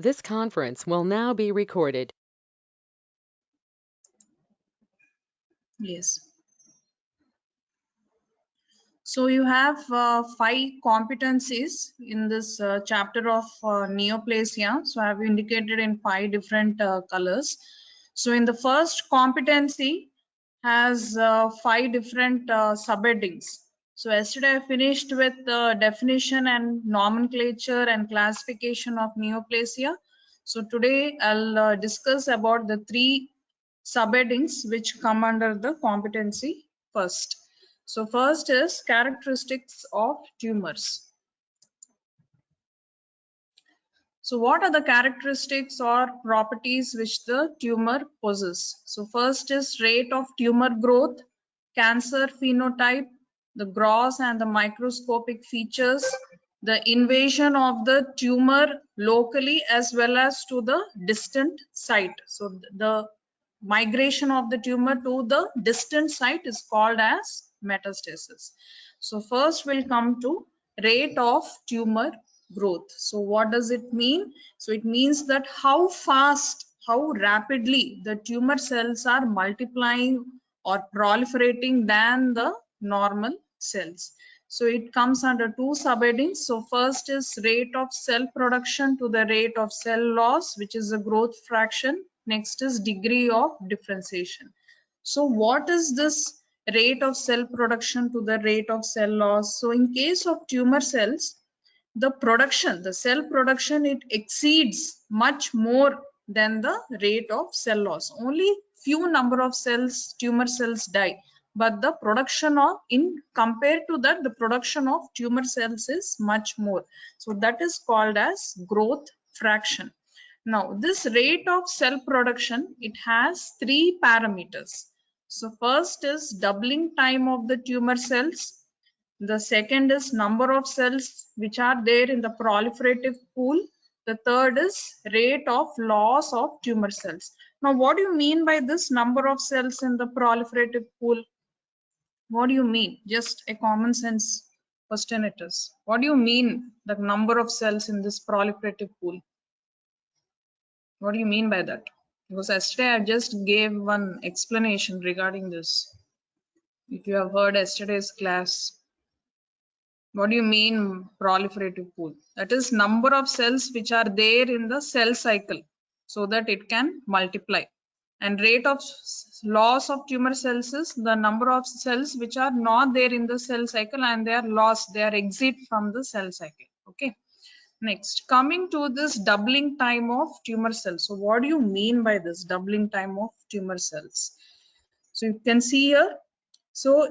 This conference will now be recorded. Yes. So you have 5 competencies in this chapter of neoplasia. So I have indicated in 5 different colors. So in the first competency has 5 different subheadings. So yesterday I finished with the definition and nomenclature and classification of neoplasia. So today I'll discuss about the 3 subheadings which come under the competency first. So first is characteristics of tumors. So what are the characteristics or properties which the tumor possesses? So first is rate of tumor growth, cancer phenotype, the gross and the microscopic features, the invasion of the tumor locally as well as to the distant site. So the migration of the tumor to the distant site is called as metastasis. So first we'll come to rate of tumor growth. So what does it mean? So it means that how fast, how rapidly the tumor cells are multiplying or proliferating than the normal cells. So it comes under 2 subheadings. So first is rate of cell production to the rate of cell loss, which is the growth fraction. Next is degree of differentiation. So what is this rate of cell production to the rate of cell loss? So in case of tumor cells, the production, the cell production, it exceeds much more than the rate of cell loss. Only few number of cells, tumor cells die, but the production of, in compared to that, the production of tumor cells is much more. So that is called as growth fraction. Now this rate of cell production, it has 3 parameters. So first is doubling time of the tumor cells. The second is number of cells which are there in the proliferative pool. The third is rate of loss of tumor cells. Now, what do you mean by this number of cells in the proliferative pool? What do you mean? Just a common sense question it is. What do you mean the number of cells in this proliferative pool? What do you mean by that? Because yesterday I just gave one explanation regarding this. If you have heard yesterday's class, what do you mean proliferative pool? That is number of cells which are there in the cell cycle so that it can multiply. And rate of loss of tumor cells is the number of cells which are not there in the cell cycle and they are lost, they are exit from the cell cycle. Okay. Next, coming to this doubling time of tumor cells. So what do you mean by this doubling time of tumor cells? So you can see here. So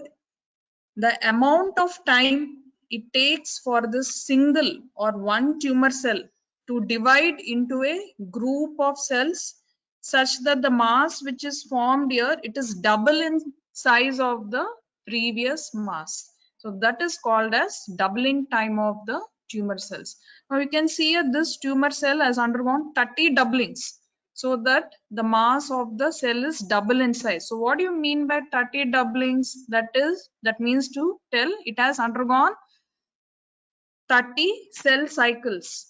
the amount of time it takes for this single or one tumor cell to divide into a group of cells such that the mass which is formed here, it is double in size of the previous mass. So that is called as doubling time of the tumor cells. Now you can see here this tumor cell has undergone 30 doublings so that the mass of the cell is double in size. So what do you mean by 30 doublings? That means to tell it has undergone 30 cell cycles.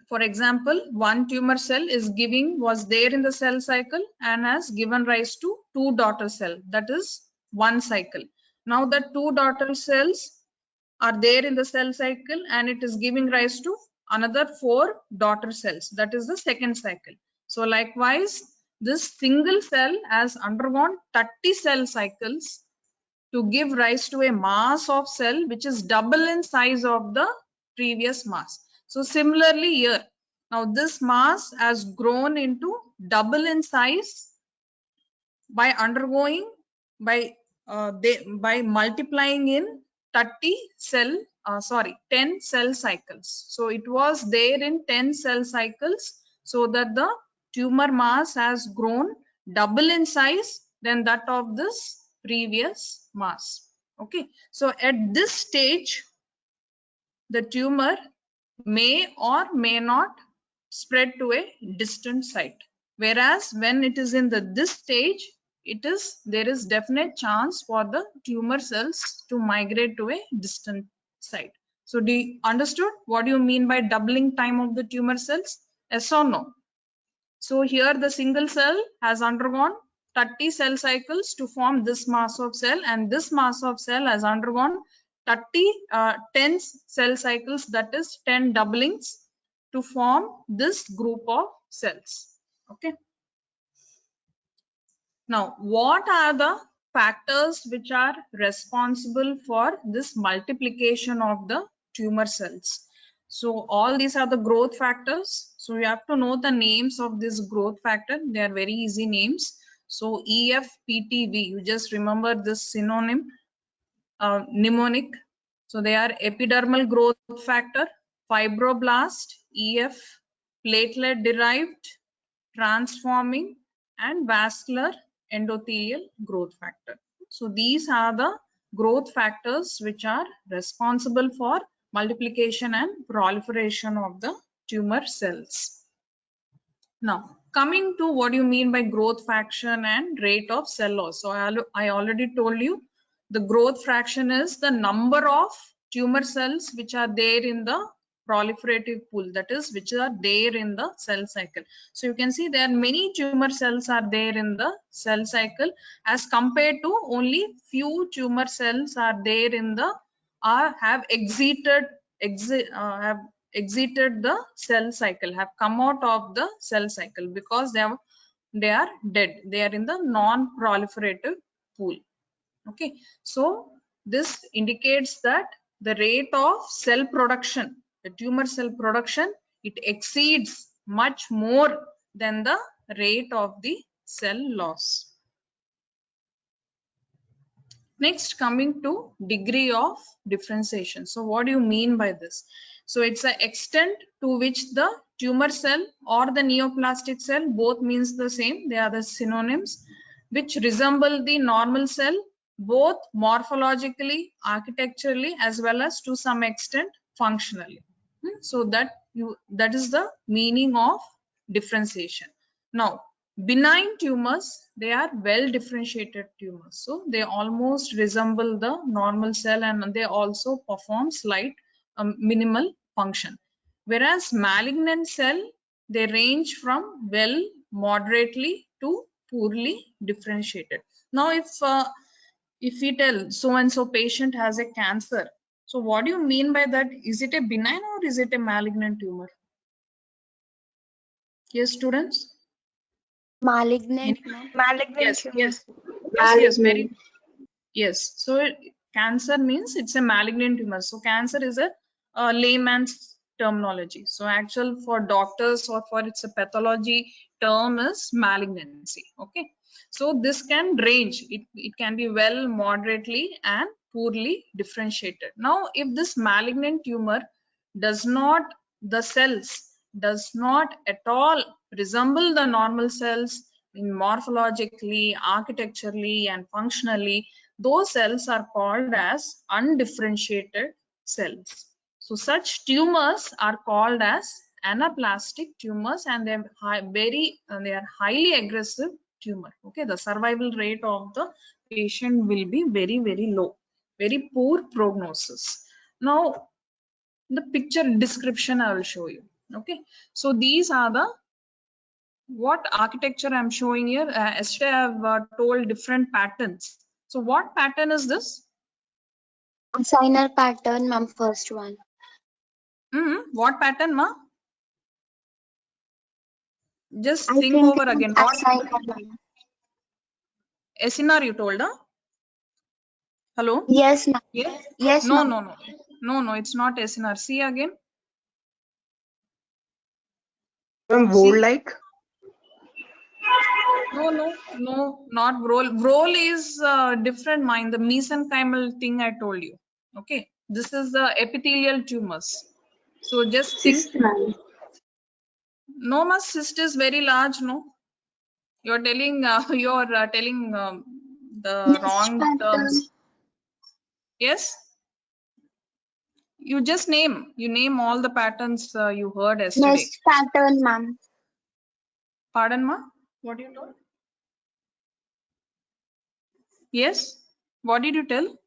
For example, one tumor cell was there in the cell cycle and has given rise to 2 daughter cell. That is one cycle. Now the 2 daughter cells are there in the cell cycle and it is giving rise to another 4 daughter cells. That is the second cycle. So likewise, this single cell has undergone 30 cell cycles to give rise to a mass of cell which is double in size of the previous mass. So similarly here, now this mass has grown into double in size by undergoing by multiplying in 10 cell cycles. So it was there in 10 cell cycles so that the tumor mass has grown double in size than that of this previous mass. Okay, so at this stage the tumor may or may not spread to a distant site, whereas when it is in this stage, there is definite chance for the tumor cells to migrate to a distant site. So do you understood what do you mean by doubling time of the tumor cells? Yes or no? So here the single cell has undergone 30 cell cycles to form this mass of cell, and this mass of cell has undergone 10 cell cycles, that is 10 doublings, to form this group of cells. Okay. Now, what are the factors which are responsible for this multiplication of the tumor cells? So all these are the growth factors. So you have to know the names of this growth factor. They are very easy names. So EFPTV, you just remember this synonym, mnemonic. So they are epidermal growth factor, fibroblast, EF, platelet derived, transforming, and vascular endothelial growth factor. So these are the growth factors which are responsible for multiplication and proliferation of the tumor cells. Now, coming to what you mean by growth fraction and rate of cell loss. So I already told you the growth fraction is the number of tumor cells which are there in the proliferative pool, that is which are there in the cell cycle. So you can see there are many tumor cells are there in the cell cycle as compared to only few tumor cells are there in the have exited the cell cycle, have come out of the cell cycle because they are dead. They are in the non-proliferative pool. Okay, so this indicates that the rate of cell production, the tumor cell production, it exceeds much more than the rate of the cell loss. Next, coming to degree of differentiation. So what do you mean by this? So it's the extent to which the tumor cell or the neoplastic cell, both means the same, they are the synonyms, which resemble the normal cell both morphologically, architecturally, as well as to some extent functionally. So that is the meaning of differentiation. Now, benign tumors, they are well differentiated tumors. So they almost resemble the normal cell and they also perform slight minimal function. Whereas malignant cell, they range from well, moderately to poorly differentiated. Now, if we tell so and so patient has a cancer, so what do you mean by that? Is it a benign or is it a malignant tumor? Yes, students? Malignant. Yes, tumor. yes, yes, very, yes. So cancer means it's a malignant tumor. So cancer is a layman's terminology. So actual for doctors or for its a pathology term is malignancy. Okay. So this can range. It can be well, moderately, and poorly differentiated. Now, if this malignant tumor does not, the cells does not at all resemble the normal cells in morphologically, architecturally, and functionally, those cells are called as undifferentiated cells. So such tumors are called as anaplastic tumors, and they are highly aggressive tumor. Okay, the survival rate of the patient will be very, very low, very poor prognosis. Now, the picture description I will show you. Okay, so these are the what architecture I'm showing here. Yesterday I have told different patterns. So what pattern is this? Assigner pattern, ma'am, first one. What pattern, ma? Just I think think over again. it's What assigner, ma'am. SNR you told, huh? Hello? Yes, ma'am. Yes? Yes, No, ma'am. no, no. No, no, it's not SNR. See again. Vole like? No, no, no, not Vrol. Vrol is different mind. The mesenchymal thing I told you. Okay. This is the epithelial tumors. So just think. Cyst, ma'am. No, ma, cyst is very large, no? You're telling the Nest wrong pattern. terms. Yes? You just name all the patterns you heard yesterday. Nest pattern, ma'am. Pardon, ma? What you told? Yes? What did you tell?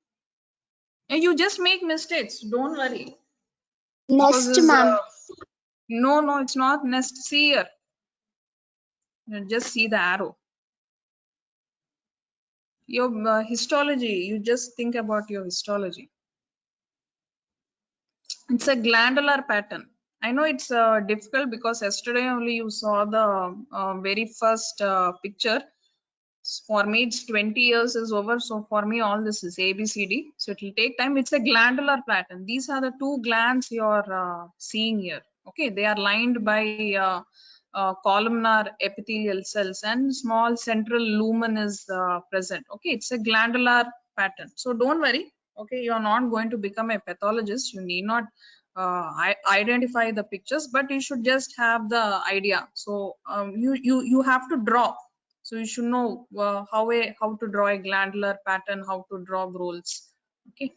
You just make mistakes. Don't worry. Nest, ma'am. No, it's not nest. See here. Just see the arrow. Your histology, you just think about your histology. It's a glandular pattern. I know it's difficult because yesterday only you saw the very first picture. For me, it's 20 years is over. So for me, all this is ABCD. So it will take time. It's a glandular pattern. These are the two glands you're seeing here. Okay, they are lined by columnar epithelial cells and small central lumen is present. Okay, it's a glandular pattern. So don't worry. Okay, you're not going to become a pathologist. You need not identify the pictures, but you should just have the idea. So you have to draw. So you should know how to draw a glandular pattern, how to draw whorls. Okay.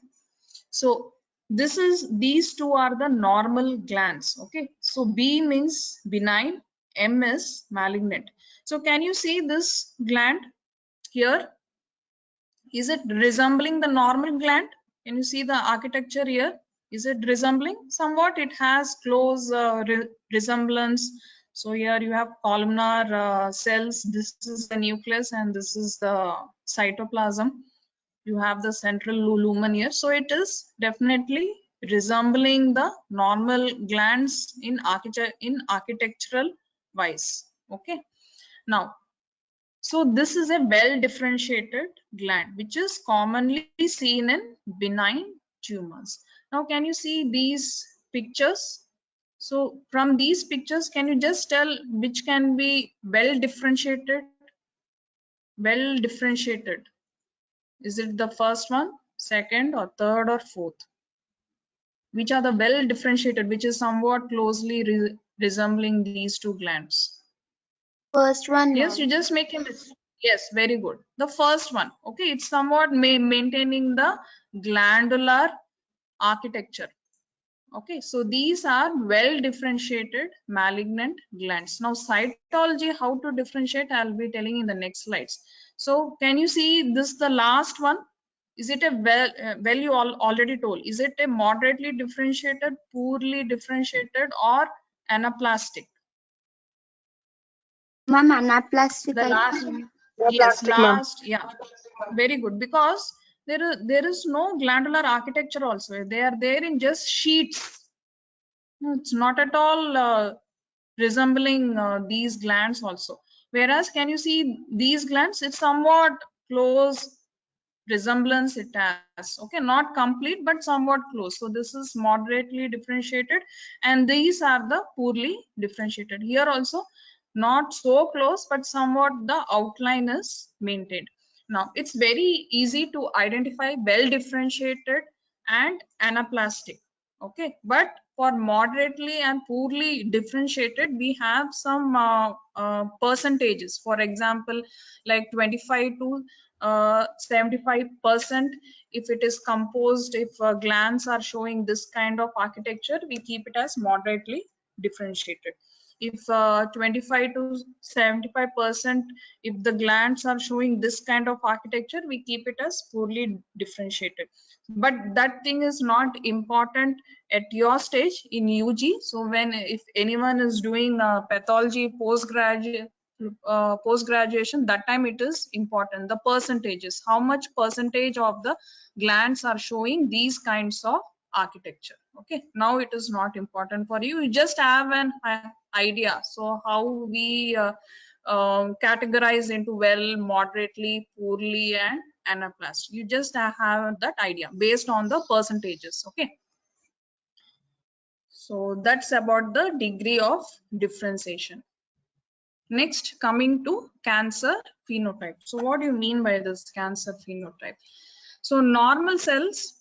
So these two are the normal glands. Okay. So B means benign, M is malignant. So can you see this gland here? Is it resembling the normal gland? Can you see the architecture here? Is it resembling? Somewhat it has close resemblance. So here you have columnar cells. This is the nucleus and this is the cytoplasm. You have the central lumen here. So it is definitely resembling the normal glands in architectural wise. Okay. Now, so this is a well differentiated gland which is commonly seen in benign tumors. Now can you see these pictures? So from these pictures, can you just tell which can be well differentiated? Well differentiated. Is it the first one, second, or third, or fourth? Which are the well differentiated, which is somewhat closely resembling these two glands? First one, Yes, you ma'am. just make him. Yes, very good. The first one. Okay, it's somewhat maintaining the glandular architecture. Okay, so these are well differentiated malignant glands. Now, cytology, how to differentiate, I'll be telling in the next slides. So, can you see this, the last one? Is it a well, you already told, is it a moderately differentiated, poorly differentiated, or anaplastic? Ma'am, anaplastic, The I last, think. yes, Plastic, ma'am. last, yeah, very good, because there is no glandular architecture also. They are there in just sheets. No, it's not at all resembling these glands also. Whereas, can you see these glands? It's somewhat close resemblance it has. Okay, not complete, but somewhat close. So this is moderately differentiated, and these are the poorly differentiated. Here also, not so close, but somewhat the outline is maintained. Now, it's very easy to identify well differentiated and anaplastic. Okay, but for moderately and poorly differentiated, we have some percentages. For example, like 25 to 75%. If it is composed, if glands are showing this kind of architecture, we keep it as moderately differentiated. If 25 to 75%, if the glands are showing this kind of architecture, we keep it as poorly differentiated. But that thing is not important at your stage in UG. So if anyone is doing pathology post graduation, that time it is important, the percentages, how much percentage of the glands are showing these kinds of architecture. Okay, now it is not important for you. You just have an idea. So how we categorize into well, moderately, poorly, and anaplastic. You just have that idea based on the percentages. Okay, so that's about the degree of differentiation. Next, coming to cancer phenotype. So what do you mean by this cancer phenotype? So normal cells,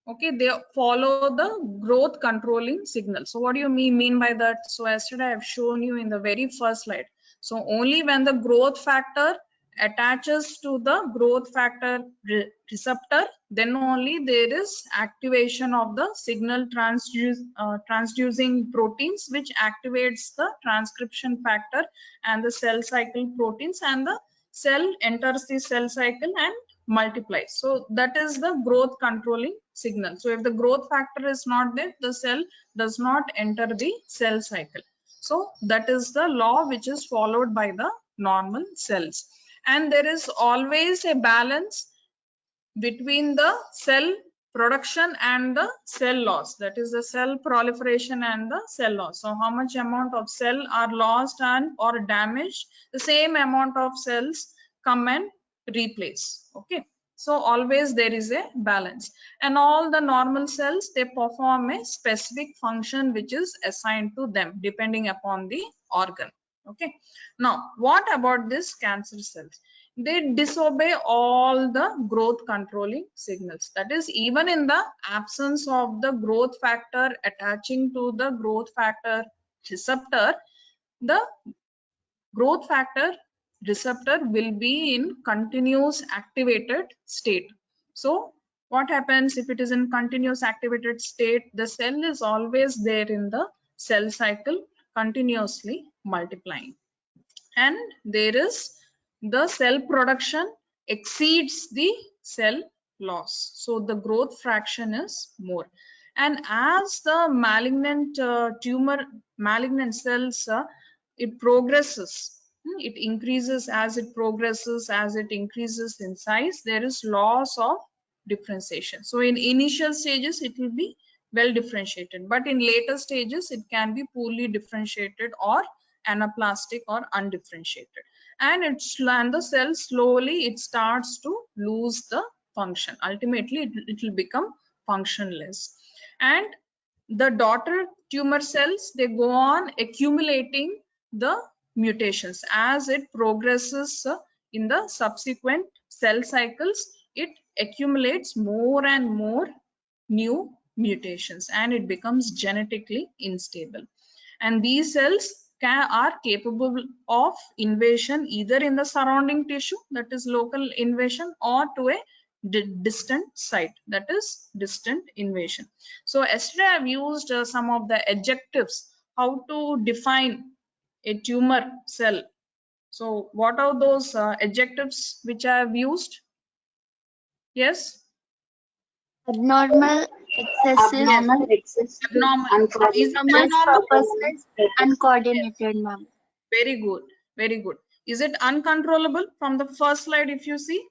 okay, they follow the growth controlling signal. So what do you mean by that? So yesterday I've shown you in the very first slide. So only when the growth factor attaches to the growth factor receptor, then only there is activation of the signal transducing proteins, which activates the transcription factor and the cell cycle proteins, and the cell enters the cell cycle and multiplies. So that is the growth controlling signal. So if the growth factor is not there, the cell does not enter the cell cycle. So that is the law which is followed by the normal cells. And there is always a balance between the cell production and the cell loss, that is the cell proliferation and the cell loss. So how much amount of cell are lost and or damaged, the same amount of cells come and replace. Okay, so always there is a balance, and all the normal cells, they perform a specific function which is assigned to them depending upon the organ. Okay, now what about this cancer cells? They disobey all the growth controlling signals. That is, even in the absence of the growth factor attaching to the growth factor receptor, the growth factor receptor will be in continuous activated state. So what happens if it is in continuous activated state? The cell is always there in the cell cycle, continuously multiplying, and there is the cell production exceeds the cell loss, so the growth fraction is more. And as the malignant cells, it progresses, it increases as it progresses, as it increases in size, there is loss of differentiation. So in initial stages it will be well differentiated, but in later stages it can be poorly differentiated or anaplastic or undifferentiated, and the cell slowly it starts to lose the function. Ultimately it will become functionless, and the daughter tumor cells, they go on accumulating the mutations as it progresses in the subsequent cell cycles. It accumulates more and more new mutations, and it becomes genetically unstable. And these cells are capable of invasion either in the surrounding tissue, that is local invasion, or to a distant site, that is distant invasion. So yesterday I've used some of the adjectives how to define a tumor cell. So what are those adjectives which I have used? Yes, Abnormal, excessive, abnormal. Is it abnormal? purposeless, uncoordinated, ma'am. Very good, very good. Is it uncontrollable? From the first slide if you see,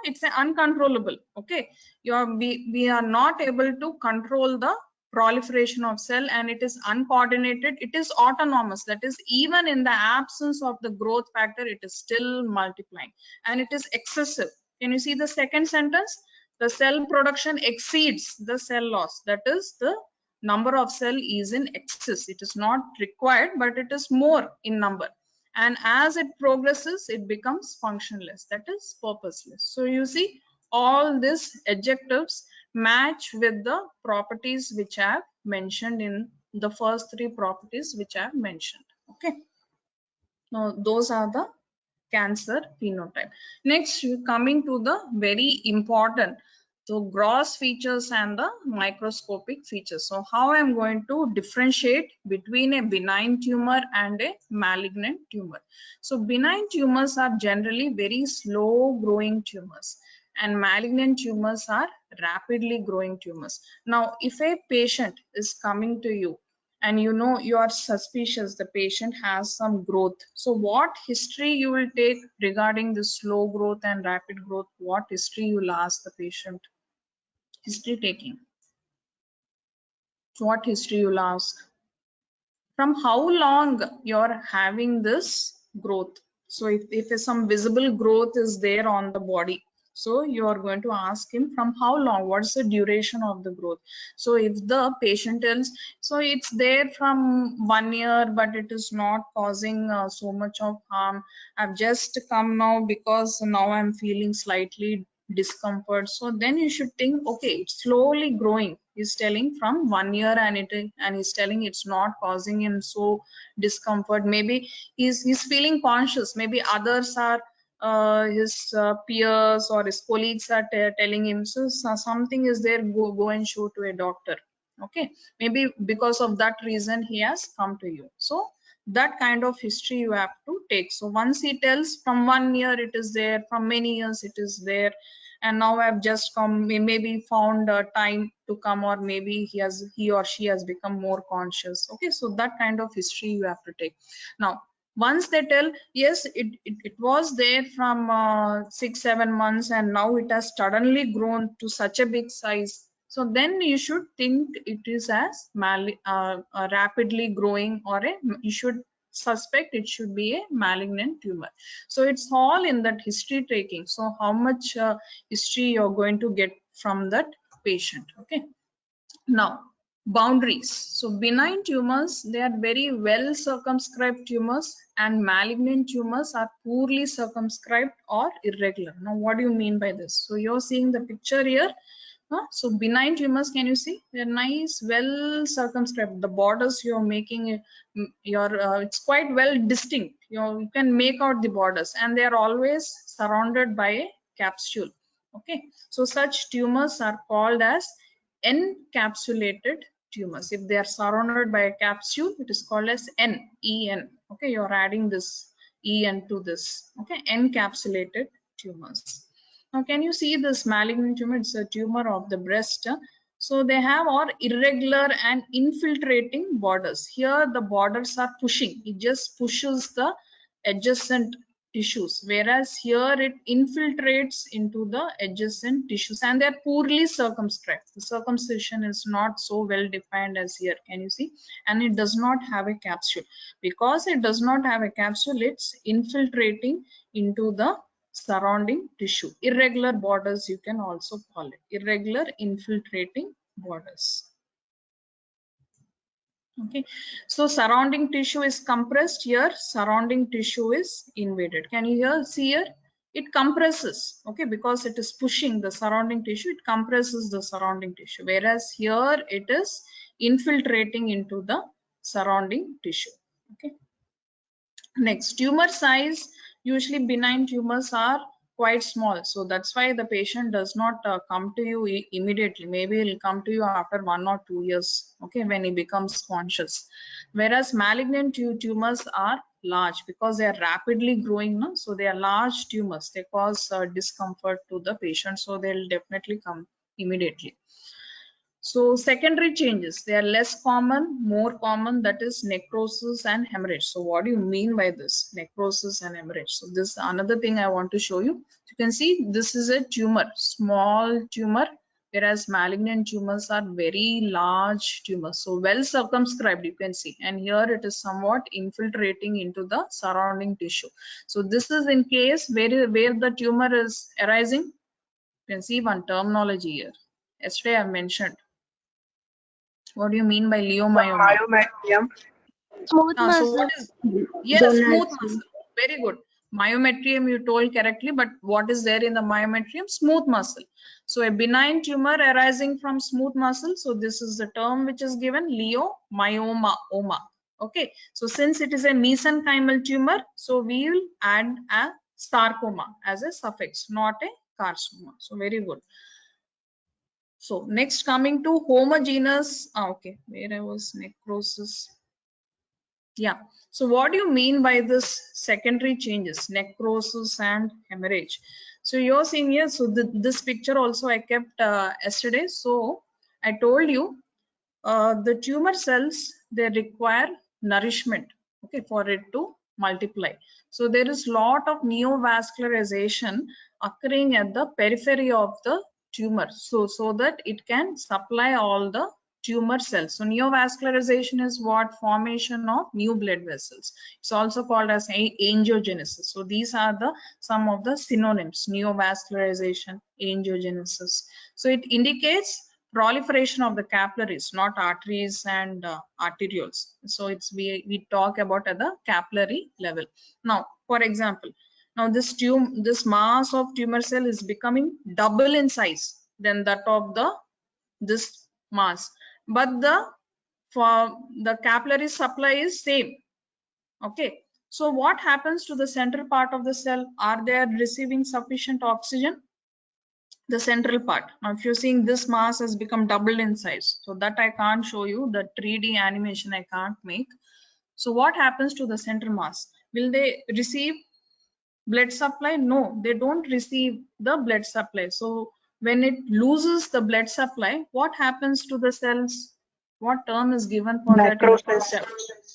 it's uncontrollable. Okay, we are not able to control the proliferation of cell, and it is uncoordinated. It is autonomous, that is, even in the absence of the growth factor it is still multiplying, and it is excessive. Can you see the second sentence? The cell production exceeds the cell loss, that is, the number of cell is in excess. It is not required, but it is more in number, and as it progresses it becomes functionless, that is purposeless. So you see, all these adjectives match with the properties which I have mentioned in the first three properties which I have mentioned. Okay, now those are the cancer phenotype. Next, coming to the very important, so gross features and the microscopic features. So how I'm going to differentiate between a benign tumor and a malignant tumor. So benign tumors are generally very slow growing tumors, and malignant tumors are rapidly growing tumors. Now if a patient is coming to you and you know you are suspicious the patient has some growth, so what history you will take regarding the slow growth and rapid growth? What history you will ask the patient? History taking. So what history you will ask? From how long you're having this growth? So if some visible growth is there on the body, so you are going to ask him from how long, what's the duration of the growth. So if the patient tells, so it's there from 1 year but it is not causing so much of harm, I've just come now because now I'm feeling slightly discomfort, so then you should think, okay, it's slowly growing. He's telling from 1 year and he's telling it's not causing him so discomfort. Maybe he's feeling conscious, maybe others are his peers or his colleagues are telling him, so something is there, go and show to a doctor. Okay, maybe because of that reason he has come to you. So that kind of history you have to take. So once he tells from 1 year it is there, from many years it is there, and now I've just come, maybe found time to come, or maybe he or she has become more conscious. Okay, so that kind of history you have to take. Now once they tell yes, it was there from 6-7 months and now it has suddenly grown to such a big size, so then you should think it is as rapidly growing, or you should suspect it should be a malignant tumor. So it's all in that history taking. So how much history you're going to get from that patient. Okay, now boundaries. So benign tumors, they are very well circumscribed tumors, and malignant tumors are poorly circumscribed or irregular. Now what do you mean by this? So you're seeing the picture here. So benign tumors, can you see? They're nice, well circumscribed. The borders you're making, it's quite well distinct. You can make out the borders, and they are always surrounded by a capsule. Okay, so such tumors are called as encapsulated tumors. If they are surrounded by a capsule, it is called as EN. Okay, you're adding this EN to this. Okay, encapsulated tumors. Now, can you see this malignant tumor? It's a tumor of the breast. So they have all irregular and infiltrating borders. Here the borders are pushing. It just pushes the adjacent tissues, whereas here it infiltrates into the adjacent tissues, and they're poorly circumscribed. The circumcision is not so well defined as here. Can you see? And it does not have a capsule. Because it does not have a capsule, it's infiltrating into the surrounding tissue. Irregular borders, you can also call it irregular infiltrating borders. Okay, so surrounding tissue is compressed. Here surrounding tissue is invaded. Can you see here? It compresses. Okay, because it is pushing the surrounding tissue, it compresses the surrounding tissue, whereas here it is infiltrating into the surrounding tissue. Okay, next, tumor size. Usually benign tumors are quite small, so that's why the patient does not come to you immediately. Maybe he'll come to you after 1 or 2 years, okay, when he becomes conscious. Whereas malignant tumors are large because they are rapidly growing, no? So they are large tumors. They cause discomfort to the patient, so they'll definitely come immediately. So secondary changes, they are less common, more common, that is necrosis and hemorrhage. So what do you mean by this? Necrosis and hemorrhage. So this is another thing I want to show you. You can see this is a tumor, small tumor, whereas malignant tumors are very large tumors. So well circumscribed, you can see. And here it is somewhat infiltrating into the surrounding tissue. So this is in case where the tumor is arising. You can see one terminology here. Yesterday I mentioned. What do you mean by leiomyoma? Myometrium. Smooth So muscle. what is, yes, smooth muscle. Very good. Myometrium you told correctly, but what is there in the myometrium? Smooth muscle. So a benign tumor arising from smooth muscle. So this is the term which is given, leiomyoma. Okay. So since it is a mesenchymal tumor, so we will add a sarcoma as a suffix, not a carcinoma. So very good. So next, coming to homogeneous, okay, where I was, necrosis. Yeah, so what do you mean by this secondary changes, necrosis and hemorrhage? So you're seeing here, so this picture also I kept yesterday. So I told you the tumor cells, they require nourishment, okay, for it to multiply. So there is lot of neovascularization occurring at the periphery of the tumor, so that it can supply all the tumor cells. So neovascularization is what? Formation of new blood vessels. It's also called as angiogenesis. So these are the some of the synonyms: neovascularization, angiogenesis. So it indicates proliferation of the capillaries, not arteries and arterioles. So it's we talk about at the capillary level. Now, for example, now this mass of tumor cell is becoming double in size than that of this mass, but the capillary supply is same. Okay, so what happens to the central part of the cell? Are they receiving sufficient oxygen? The central part. Now if you're seeing, this mass has become doubled in size, so that I can't show you, the 3D animation I can't make. So what happens to the central mass? Will they receive blood supply? No, they don't receive the blood supply. So when it loses the blood supply, what happens to the cells? What term is given for that in the first step?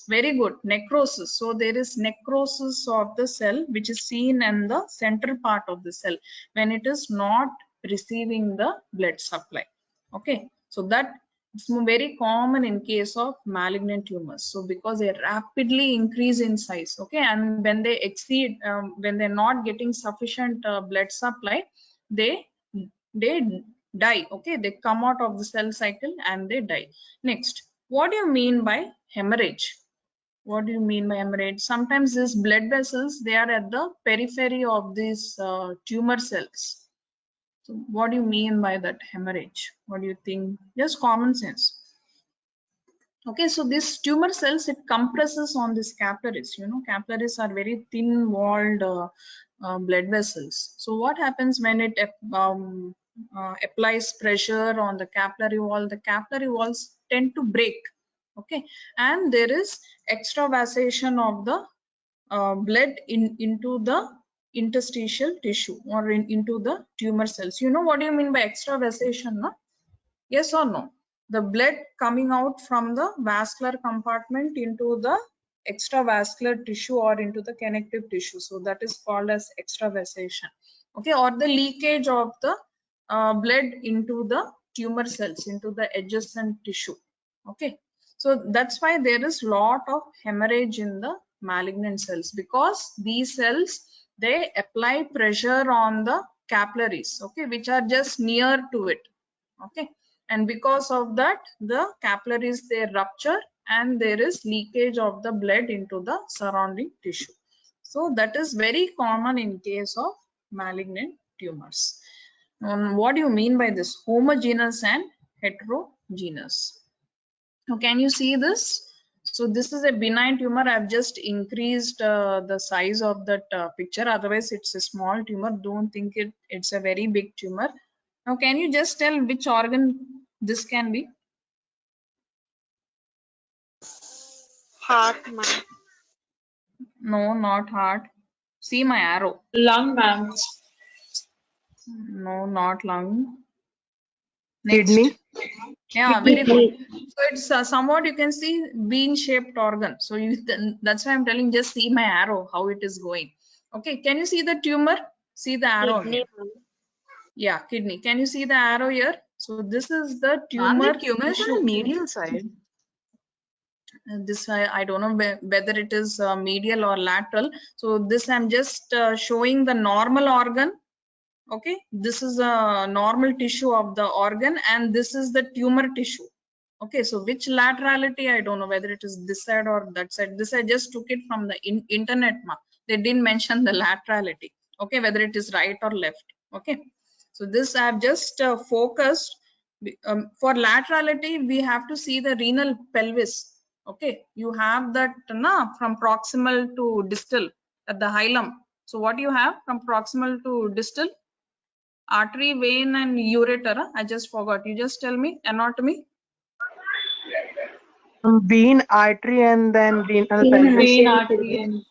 Very good, necrosis. So there is necrosis of the cell, which is seen in the central part of the cell when it is not receiving the blood supply. Okay, so that it's very common in case of malignant tumors. So because they rapidly increase in size, okay, and when they exceed, when they're not getting sufficient blood supply, they die. Okay, they come out of the cell cycle and they die. Next, what do you mean by hemorrhage? What do you mean by hemorrhage? Sometimes these blood vessels, they are at the periphery of these tumor cells. So what do you mean by that hemorrhage? What do you think? Just common sense. Okay, so this tumor cells, it compresses on these capillaries. You know, capillaries are very thin walled blood vessels. So what happens when it applies pressure on the capillary wall? The capillary walls tend to break. Okay, and there is extravasation of the blood into the interstitial tissue or into the tumor cells. You know what do you mean by extravasation, no? Yes or no? The blood coming out from the vascular compartment into the extravascular tissue or into the connective tissue. So that is called as extravasation. Okay, or the leakage of the blood into the tumor cells, into the adjacent tissue. Okay, so that's why there is lot of hemorrhage in the malignant cells, because these cells, they apply pressure on the capillaries, okay, which are just near to it. Okay, and because of that, the capillaries, they rupture and there is leakage of the blood into the surrounding tissue. So that is very common in case of malignant tumors. What do you mean by this? Homogeneous and heterogeneous. Now, can you see this? So this is a benign tumor. I've just increased the size of that picture. Otherwise, it's a small tumor. Don't think it's a very big tumor. Now, can you just tell which organ this can be? Heart, ma'am. No, not heart. See my arrow. Lung, ma'am. No, not lung. Next. Kidney. Yeah, very good. So it's somewhat, you can see bean-shaped organ. So that's why I'm telling, just see my arrow, how it is going. Okay, can you see the tumor? See the arrow here. Yeah, kidney. Can you see the arrow here? So this is the tumor. The tumor is on the medial side. This I don't know whether it is medial or lateral. So this I'm just showing the normal organ. Okay, this is a normal tissue of the organ and this is the tumor tissue. Okay, so which laterality, I don't know whether it is this side or that side. This I just took it from the internet. They didn't mention the laterality. Okay, whether it is right or left. Okay, so this I have just focused. For laterality, we have to see the renal pelvis. Okay, you have that from proximal to distal at the hilum. So what do you have from proximal to distal? Artery, vein and ureter. I just forgot. You just tell me anatomy. Vein, artery, and then renal pelvis. Vein, artery, and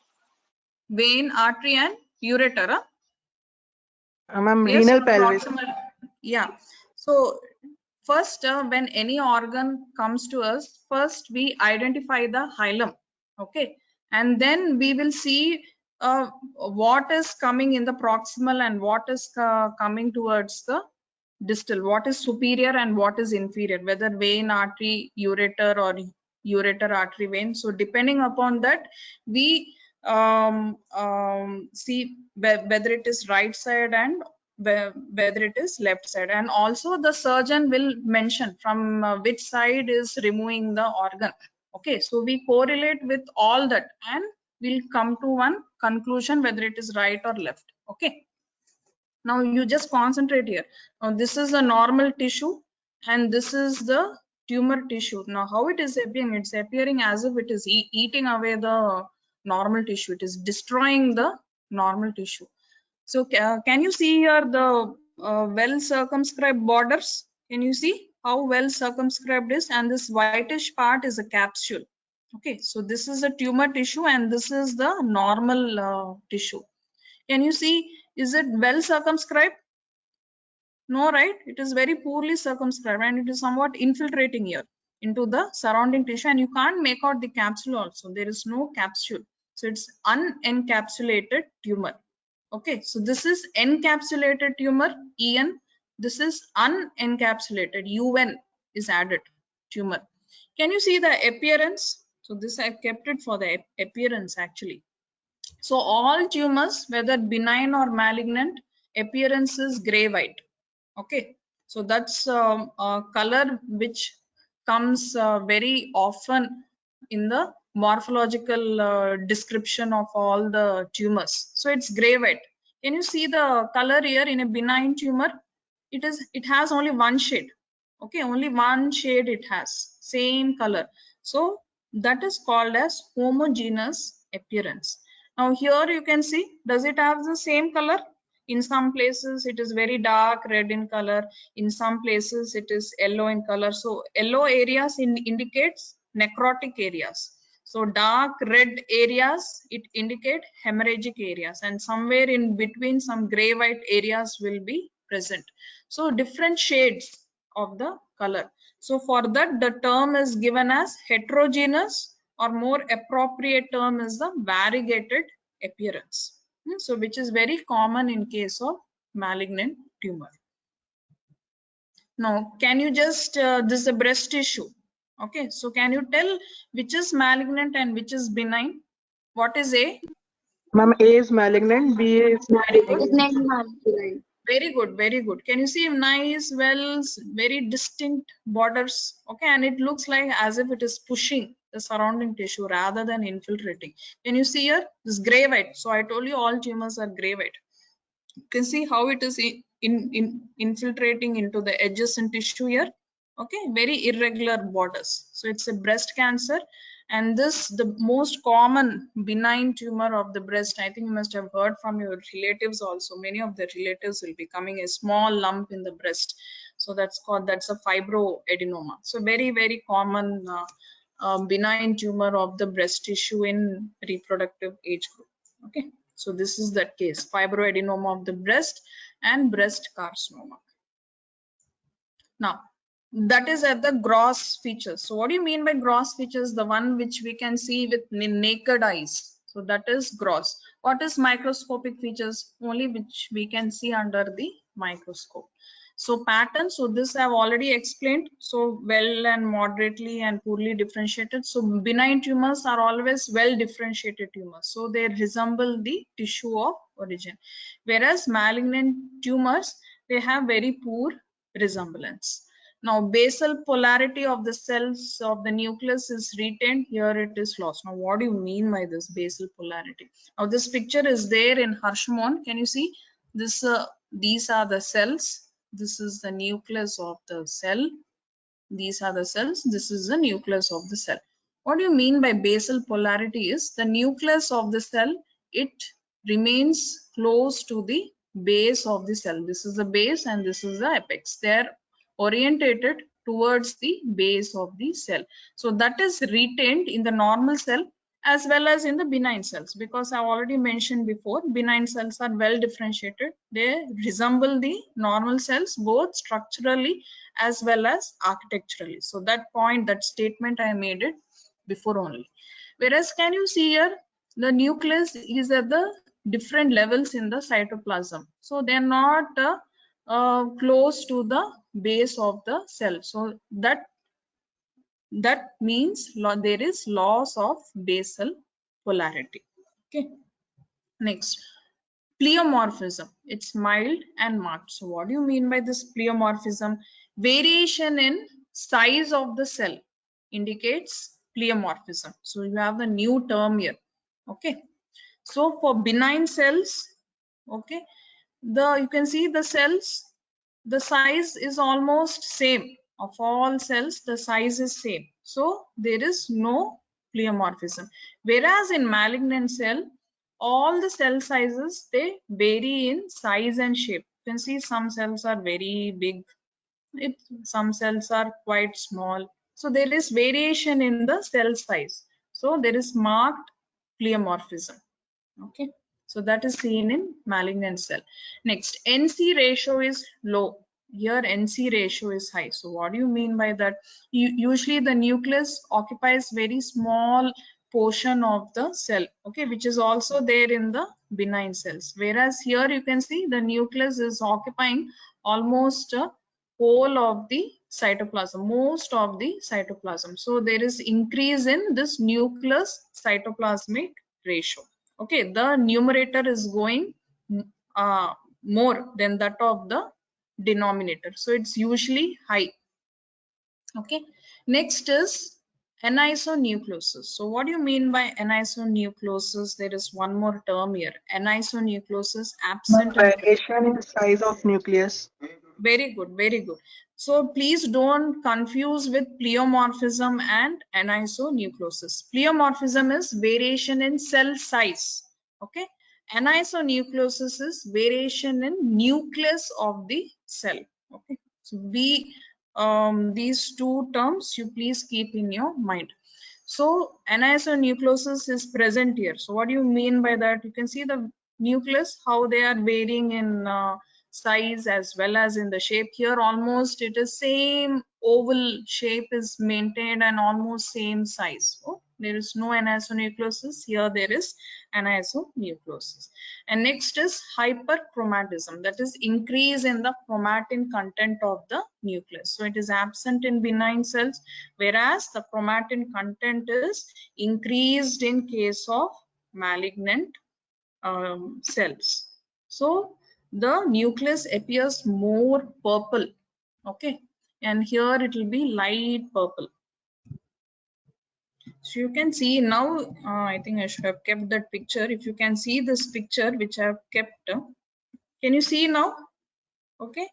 Vein, artery and ureter. Ma'am, Yes, renal pelvis. Yeah. So first, when any organ comes to us, first we identify the hilum. Okay, and then we will see what is coming in the proximal and what is coming towards the distal, what is superior and what is inferior, whether vein, artery, ureter or ureter, artery, vein. So depending upon that, we see whether it is right side and whether it is left side, and also the surgeon will mention from which side is removing the organ. Okay, so we correlate with all that and we'll come to one conclusion whether it is right or left. Okay, now you just concentrate here. This is a normal tissue and this is the tumor tissue. Now how it is appearing? It's appearing as if it is eating away the normal tissue. It is destroying the normal tissue. So can you see here the well circumscribed borders? Can you see how well circumscribed is? And this whitish part is a capsule. Okay, so this is a tumor tissue and this is the normal tissue. Can you see, is it well circumscribed? No, right? It is very poorly circumscribed and it is somewhat infiltrating here into the surrounding tissue, and you can't make out the capsule also. There is no capsule. So it's unencapsulated tumor. Okay, so this is encapsulated tumor, EN. This is unencapsulated, UN is added, tumor. Can you see the appearance? So this I kept it for the appearance actually. So all tumors, whether benign or malignant, appearance is gray white. Okay, so that's a color which comes very often in the morphological description of all the tumors. So it's gray white. Can you see the color here in a benign tumor? It has only one shade. Okay, only one shade it has, same color. So that is called as homogeneous appearance. Now here you can see, does it have the same color? In some places it is very dark red in color, in some places it is yellow in color. So yellow areas indicates necrotic areas. So dark red areas, it indicate hemorrhagic areas, and somewhere in between some gray white areas will be present. So different shades of the color. So for that the term is given as heterogeneous, or more appropriate term is the variegated appearance. So which is very common in case of malignant tumor. Now can you just this is a breast tissue. Okay, so can you tell which is malignant and which is benign? What is A? Ma'am, A is malignant, B is malignant. Very good, very good. Can you see nice wells, very distinct borders? Okay, and it looks like as if it is pushing the surrounding tissue rather than infiltrating. Can you see here this gray white? So I told you all tumors are gray white. You can see how it is infiltrating into the adjacent tissue here. Okay, very irregular borders. So it's a breast cancer, and this the most common benign tumor of the breast. I think you must have heard from your relatives also. Many of the relatives will be coming a small lump in the breast. So that's a fibroadenoma. So very common benign tumor of the breast tissue in reproductive age group. Okay, so this is that case, fibroadenoma of the breast and breast carcinoma. Now that is at the gross features. So what do you mean by gross features? The one which we can see with naked eyes. So that is gross. What is microscopic features? Only which we can see under the microscope. So pattern, so this I have already explained. So well and moderately and poorly differentiated. So benign tumors are always well differentiated tumors. So they resemble the tissue of origin. Whereas malignant tumors, they have very poor resemblance. Now basal polarity of the cells of the nucleus is retained, here it is lost. Now what do you mean by this basal polarity? Now this picture is there in Hirschsprung. Can you see this? These are the cells. This is the nucleus of the cell. These are the cells. This is the nucleus of the cell. What do you mean by basal polarity is the nucleus of the cell, it remains close to the base of the cell. This is the base and this is the apex. They are orientated towards the base of the cell. So that is retained in the normal cell as well as in the benign cells, because I already mentioned before, benign cells are well differentiated. They resemble the normal cells both structurally as well as architecturally. So that point, that statement I made it before only. Whereas can you see here the nucleus is at the different levels in the cytoplasm. So they are not close to the base of the cell. So that means there is loss of basal polarity. Okay, next, pleomorphism. It's mild and marked. So what do you mean by this pleomorphism? Variation in size of the cell indicates pleomorphism. So you have a new term here. Okay, so for benign cells, okay, you can see the cells, the size is almost same. Of all cells, the size is same. So there is no pleomorphism. Whereas in malignant cell, all the cell sizes, they vary in size and shape. You can see some cells are very big, some cells are quite small. So there is variation in the cell size. So there is marked pleomorphism. Okay, So that is seen in malignant cell. Next, NC ratio is low. Here NC ratio is high. So what do you mean by that? Usually the nucleus occupies very small portion of the cell, okay, which is also there in the benign cells. Whereas here you can see the nucleus is occupying almost a whole of the cytoplasm, most of the cytoplasm. So there is increase in this nucleus cytoplasmic ratio. Okay, the numerator is going more than that of the denominator, so it's usually high. Okay, next is anisonucleosis. So what do you mean by anisonucleosis? There is one more term here, anisonucleosis absent. Variation in size of nucleus. Very good, very good. So please don't confuse with pleomorphism and anisonucleosis. Pleomorphism is variation in cell size. Okay. Anisonucleosis is variation in nucleus of the cell. Okay. So these two terms you please keep in your mind. So anisonucleosis is present here. So what do you mean by that? You can see the nucleus, how they are varying in size as well as in the shape. Here almost it is same oval shape is maintained and almost same size. So there is no anisonucleosis. Here there is anisonucleosis. And next is hyperchromatism, that is increase in the chromatin content of the nucleus. So it is absent in benign cells, whereas the chromatin content is increased in case of malignant cells. So the nucleus appears more purple, okay, and here it will be light purple. So you can see now, I think I should have kept that picture. If you can see this picture which I have kept, can you see now? Okay,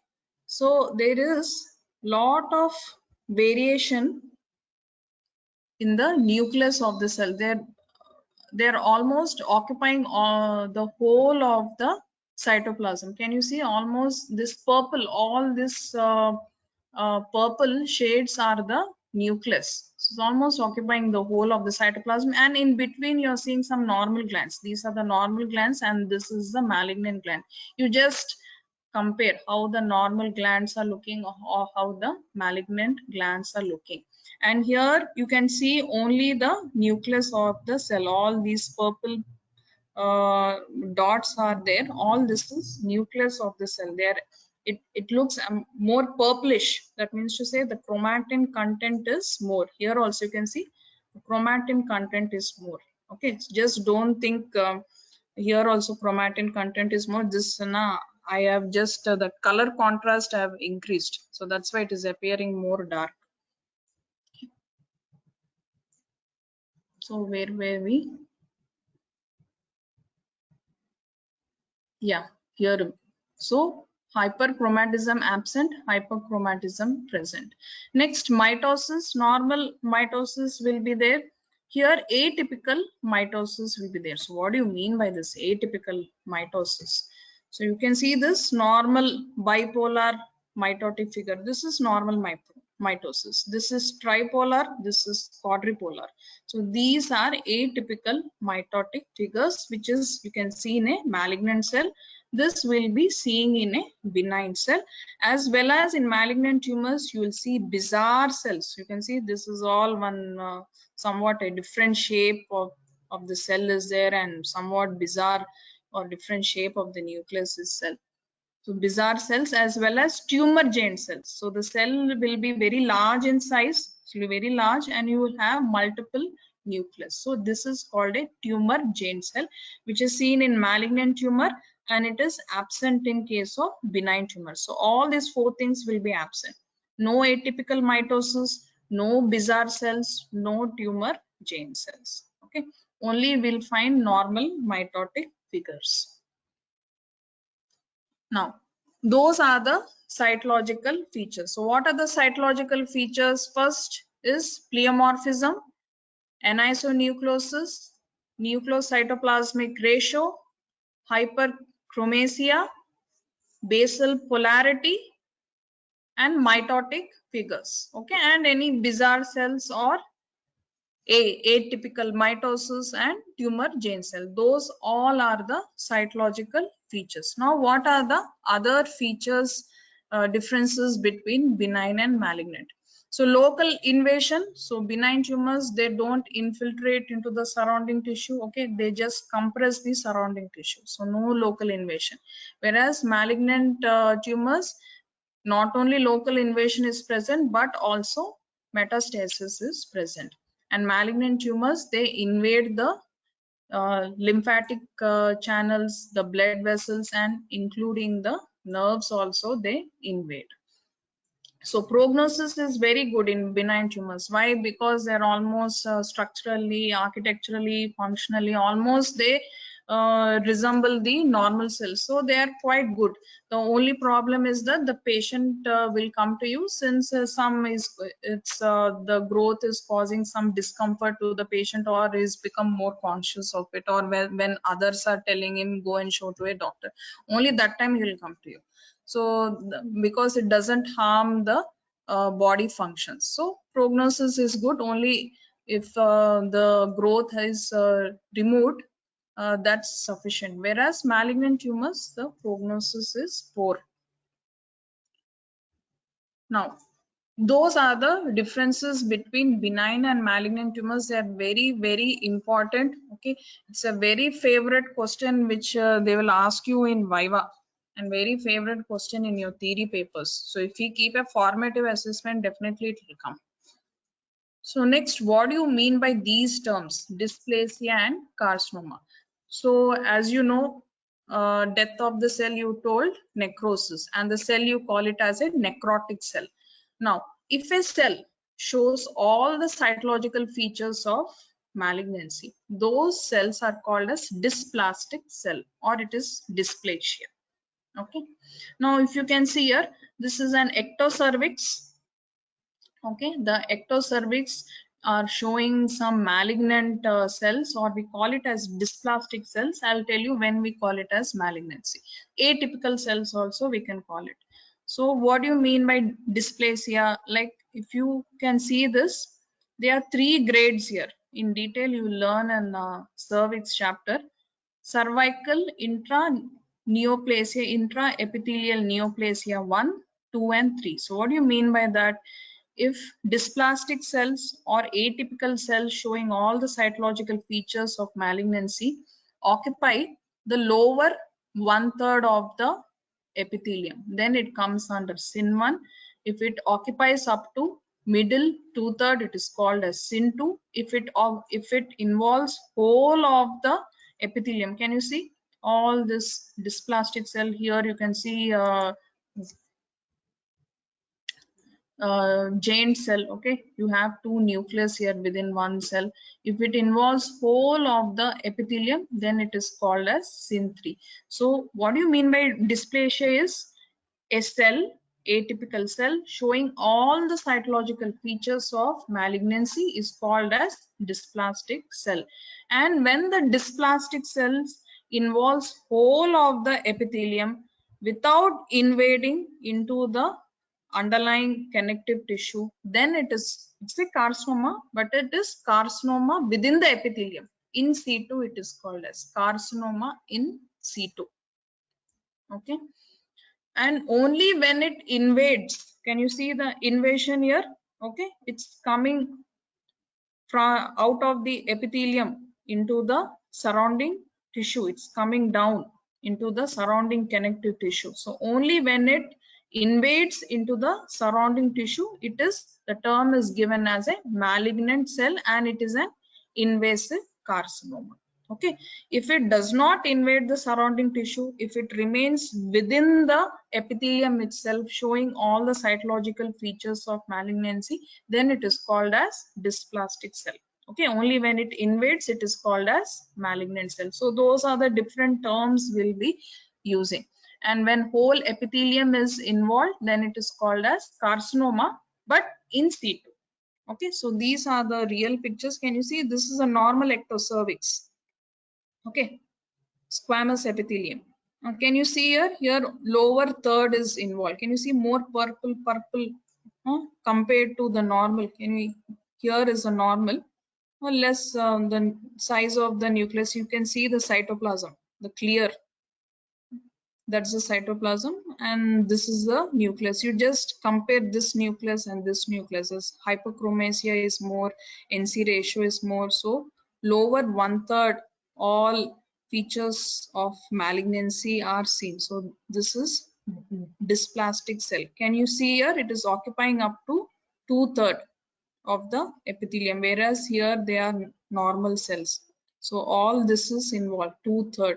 so there is lot of variation in the nucleus of the cell. They're almost occupying the whole of the cytoplasm. Can you see almost this purple, all this purple shades are the nucleus. So it's almost occupying the whole of the cytoplasm, and in between you're seeing some normal glands. These are the normal glands and this is the malignant gland. You just compare how the normal glands are looking or how the malignant glands are looking. And here you can see only the nucleus of the cell. All these purple dots are there. All this is nucleus of the cell. There it looks more purplish. That means to say the chromatin content is more. Here also you can see the chromatin content is more. Okay, just don't think here also chromatin content is more. This I have just the color contrast I have increased, so that's why it is appearing more dark. So where were we? Yeah, here. So hyperchromatism absent, hyperchromatism present. Next, mitosis. Normal mitosis will be there. Here atypical mitosis will be there. So what do you mean by this atypical mitosis? So you can see this normal bipolar mitotic figure. This is normal mitosis. This is tripolar, this is quadripolar. So these are atypical mitotic figures, which is you can see in a malignant cell. This will be seeing in a benign cell, as well as in malignant tumors you will see bizarre cells. You can see this is all one somewhat a different shape of the cell is there, and somewhat bizarre or different shape of the nucleus itself. So bizarre cells as well as tumor giant cells. So the cell will be very large in size, it will be very large, and you will have multiple nucleus. So this is called a tumor giant cell, which is seen in malignant tumor, and it is absent in case of benign tumor. So all these four things will be absent. No atypical mitosis, no bizarre cells, no tumor giant cells. Okay, only we'll find normal mitotic figures. Now, those are the cytological features. So what are the cytological features? First is pleomorphism, anisonucleosis, nucleocytoplasmic ratio, hyperchromasia, basal polarity, and mitotic figures. Okay, and any bizarre cells or atypical mitosis and tumor germ cell. Those all are the cytological features. Now, what are the other features, differences between benign and malignant? So local invasion, so benign tumors, they don't infiltrate into the surrounding tissue, okay, they just compress the surrounding tissue, so no local invasion. Whereas malignant tumors, not only local invasion is present, but also metastasis is present. And malignant tumors, they invade the lymphatic channels, the blood vessels, and including the nerves also they invade. So prognosis is very good in benign tumors. Why? Because they're almost structurally, architecturally, functionally, almost they resemble the normal cells. So they are quite good. The only problem is that the patient will come to you since the growth is causing some discomfort to the patient, or is become more conscious of it, or when others are telling him go and show to a doctor. Only that time he will come to you. So because it doesn't harm the body functions, so prognosis is good only if the growth is removed, that's sufficient. Whereas malignant tumors, the prognosis is poor. Now, those are the differences between benign and malignant tumors. They are very, very important. Okay, it's a very favorite question which they will ask you in Viva, and very favorite question in your theory papers. So if you keep a formative assessment, definitely it will come. So next, what do you mean by these terms, dysplasia and carcinoma? So as you know, death of the cell you told necrosis, and the cell you call it as a necrotic cell. Now, if a cell shows all the cytological features of malignancy, those cells are called as dysplastic cell, or it is dysplasia. Okay. Now, if you can see here, this is an ectocervix. Okay, the ectocervix are showing some malignant cells, or we call it as dysplastic cells. I'll tell you when we call it as malignancy. Atypical cells also we can call it. So what do you mean by dysplasia? Like if you can see this, there are 3 grades here. In detail you will learn in cervix chapter. Cervical intraneoplasia, intraepithelial neoplasia 1, 2 and 3. So what do you mean by that? If dysplastic cells or atypical cells showing all the cytological features of malignancy occupy the lower 1/3 of the epithelium, then it comes under SIN1. If it occupies up to middle 2/3, it is called as SIN2. If it involves whole of the epithelium, can you see all this dysplastic cell here? You can see giant cell. Okay, you have 2 nucleus here within one cell. If it involves whole of the epithelium, then it is called as SIN3. So what do you mean by dysplasia? Is a cell, atypical cell showing all the cytological features of malignancy is called as dysplastic cell. And when the dysplastic cells involves whole of the epithelium without invading into the underlying connective tissue, then it's a carcinoma, but it is carcinoma within the epithelium. In situ it is called as carcinoma in situ. Okay, and only when it invades, can you see the invasion here? Okay, it's coming from out of the epithelium into the surrounding tissue, it's coming down into the surrounding connective tissue. So only when it invades into the surrounding tissue, it is, the term is given as a malignant cell, and it is an invasive carcinoma. Okay, if it does not invade the surrounding tissue, if it remains within the epithelium itself showing all the cytological features of malignancy, then it is called as dysplastic cell. Okay, only when it invades, it is called as malignant cell. So those are the different terms we'll be using. And when whole epithelium is involved, then it is called as carcinoma, but in situ. Okay, so these are the real pictures. Can you see? This is a normal ectocervix. Okay, squamous epithelium. Can you see here? Here lower third is involved. Can you see more purple compared to the normal? Can we? Here is a normal. or less the size of the nucleus, you can see the cytoplasm, the clear, that's the cytoplasm, and this is the nucleus. You just compare this nucleus and this nucleus. As hyperchromasia is more, NC ratio is more, so lower 1/3 all features of malignancy are seen. So this is dysplastic cell. Can you see here it is occupying up to 2/3 of the epithelium, whereas here they are normal cells. So all this is involved, 2/3.